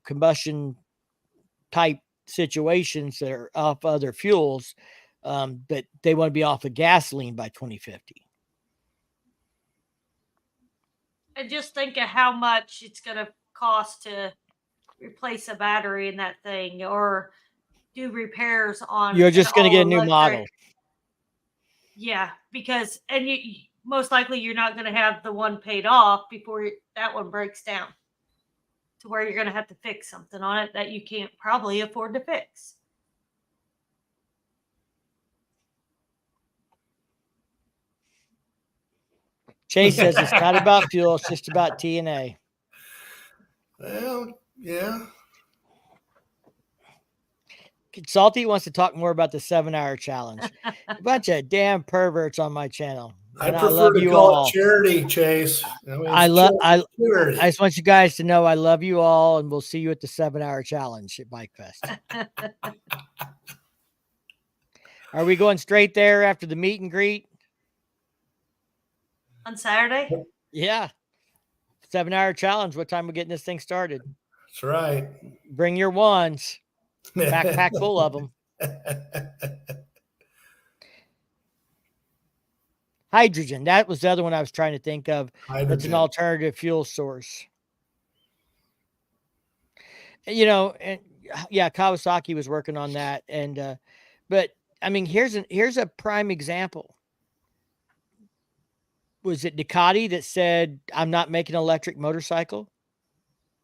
combustion type situations that are off other fuels. But they want to be off of gasoline by 2050. And just think of how much it's going to cost to replace a battery in that thing, or do repairs on. You're just going to get a new model. Yeah, because you most likely you're not going to have the one paid off before that one breaks down to where you're going to have to fix something on it that you can't probably afford to fix. Chase says it's not about fuel, it's just about TNA. Well, yeah. Salty wants to talk more about the 7-hour challenge. A bunch of damn perverts on my channel. I prefer to call it charity, Chase. I just want you guys to know I love you all, and we'll see you at the 7-hour challenge at Bike Fest. Are we going straight there after the meet and greet? On Saturday? Yeah. 7-hour challenge. What time are we getting this thing started? That's right. Bring your wands. Backpack full of them. Hydrogen. That was the other one I was trying to think of. Hydrogen. That's an alternative fuel source. You know, and yeah, Kawasaki was working on that. And but I mean, here's a prime example. Was it Ducati that said, I'm not making an electric motorcycle?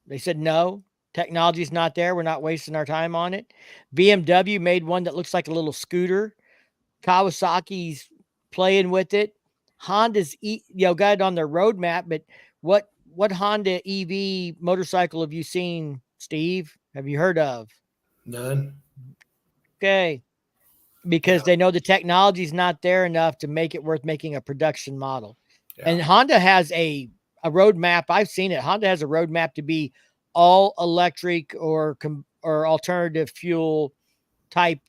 They said, no, technology's not there. We're not wasting our time on it. BMW made one that looks like a little scooter. Kawasaki's playing with it. Honda's, got it on their roadmap, but what Honda EV motorcycle have you seen, Steve? Have you heard of? None. Okay. Because they know the technology's not there enough to make it worth making a production model. Yeah. And Honda has a roadmap. I've seen it. Honda has a roadmap to be all electric or alternative fuel type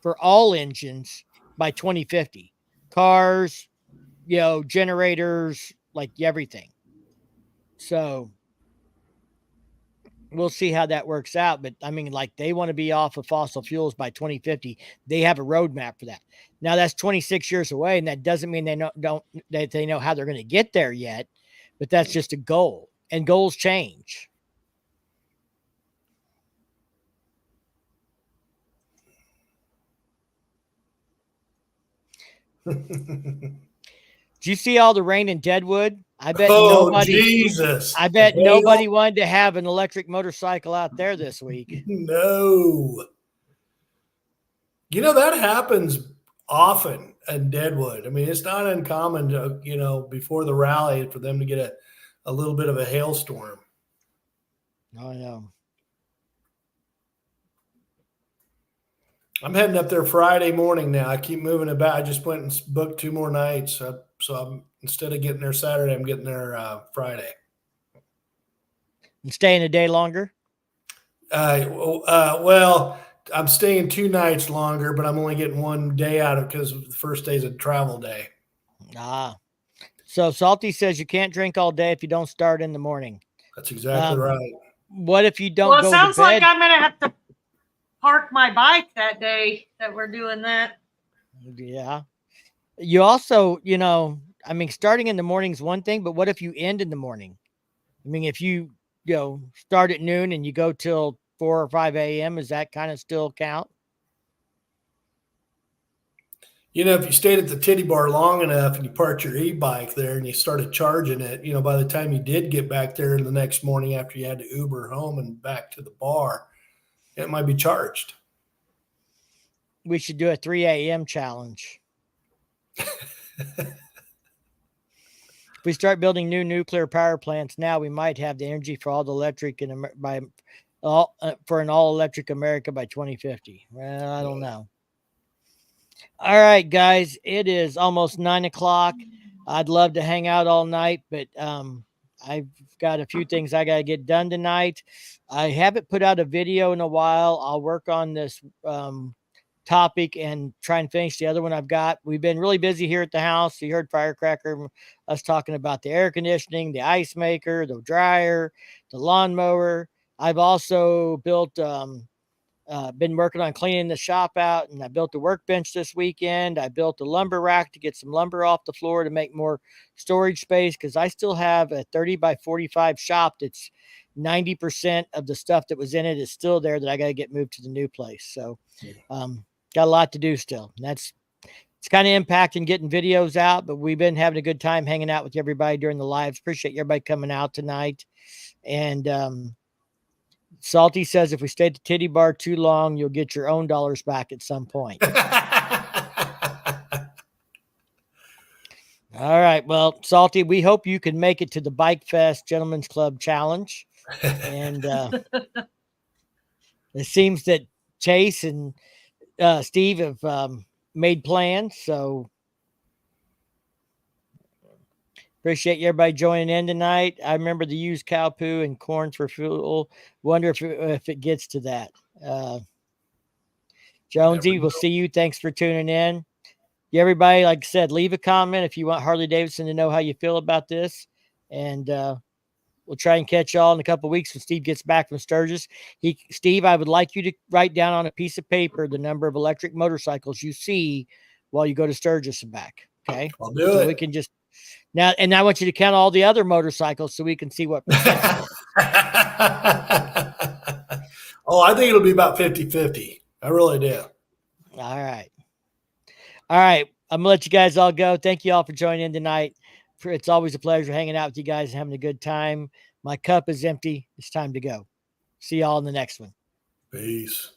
for all engines by 2050. Cars, generators, like everything. So we'll see how that works out. But I mean, like, they want to be off of fossil fuels by 2050. They have a roadmap for that. Now that's 26 years away. And that doesn't mean they know how they're going to get there yet, but that's just a goal, and goals change. Did you see all the rain in Deadwood? I bet nobody wanted to have an electric motorcycle out there this week. No. That happens often in Deadwood. I mean, it's not uncommon to, before the rally for them to get a little bit of a hailstorm. Oh, no. I'm heading up there Friday morning now. I keep moving about. I just went and booked 2 more nights. So I'm, instead of getting there Saturday, I'm getting there Friday. And staying a day longer? Well, I'm staying 2 nights longer, but I'm only getting 1 day out of it because the first day's a travel day. So Salty says you can't drink all day if you don't start in the morning. That's exactly right. What if you don't go to bed? Well, it sounds like I'm going to have to park my bike that day that we're doing that. Yeah. You also, starting in the morning is one thing, but what if you end in the morning? I mean, if you, start at noon and you go till 4 or 5 a.m., does that kind of still count? If you stayed at the titty bar long enough and you parked your e-bike there and you started charging it, by the time you did get back there the next morning after you had to Uber home and back to the bar, it might be charged. We should do a 3 a.m. challenge. If we start building new nuclear power plants now, we might have the energy for all the electric for an all-electric America by 2050. Well, I don't know. All right, guys, it is almost 9 o'clock. I'd love to hang out all night, but I've got a few things I got to get done tonight. I haven't put out a video in a while. I'll work on this topic and try and finish the other one I've got. We've been really busy here at the house. You heard Firecracker, us talking about the air conditioning, the ice maker, the dryer, the lawnmower. I've also built, been working on cleaning the shop out, and I built a workbench this weekend. I built a lumber rack to get some lumber off the floor to make more storage space, because I still have a 30 by 45 shop that's 90% of the stuff that was in it is still there that I got to get moved to the new place. So, got a lot to do still. And it's kind of impacting getting videos out, but we've been having a good time hanging out with everybody during the lives. Appreciate everybody coming out tonight. And, Salty says, if we stay at the titty bar too long, you'll get your own dollars back at some point. All right. Well, Salty, we hope you can make it to the Bike Fest Gentlemen's Club Challenge. And it seems that Chase and Steve have made plans. So appreciate everybody joining in tonight. I remember the used cow poo and corn for fuel. Wonder if it gets to that. Jonesy, we'll see you. Thanks for tuning in. Everybody, like I said, leave a comment if you want Harley Davidson to know how you feel about this. And we'll try and catch y'all in a couple of weeks when Steve gets back from Sturgis. Steve, I would like you to write down on a piece of paper the number of electric motorcycles you see while you go to Sturgis and back. Okay. I'll do it. We can just now, and I want you to count all the other motorcycles so we can see what percent. Oh, I think it'll be about 50-50. I really do. All right. All right. I'm gonna let you guys all go. Thank you all for joining in tonight. It's always a pleasure hanging out with you guys and having a good time. My cup is empty. It's time to go. See y'all in the next one. Peace.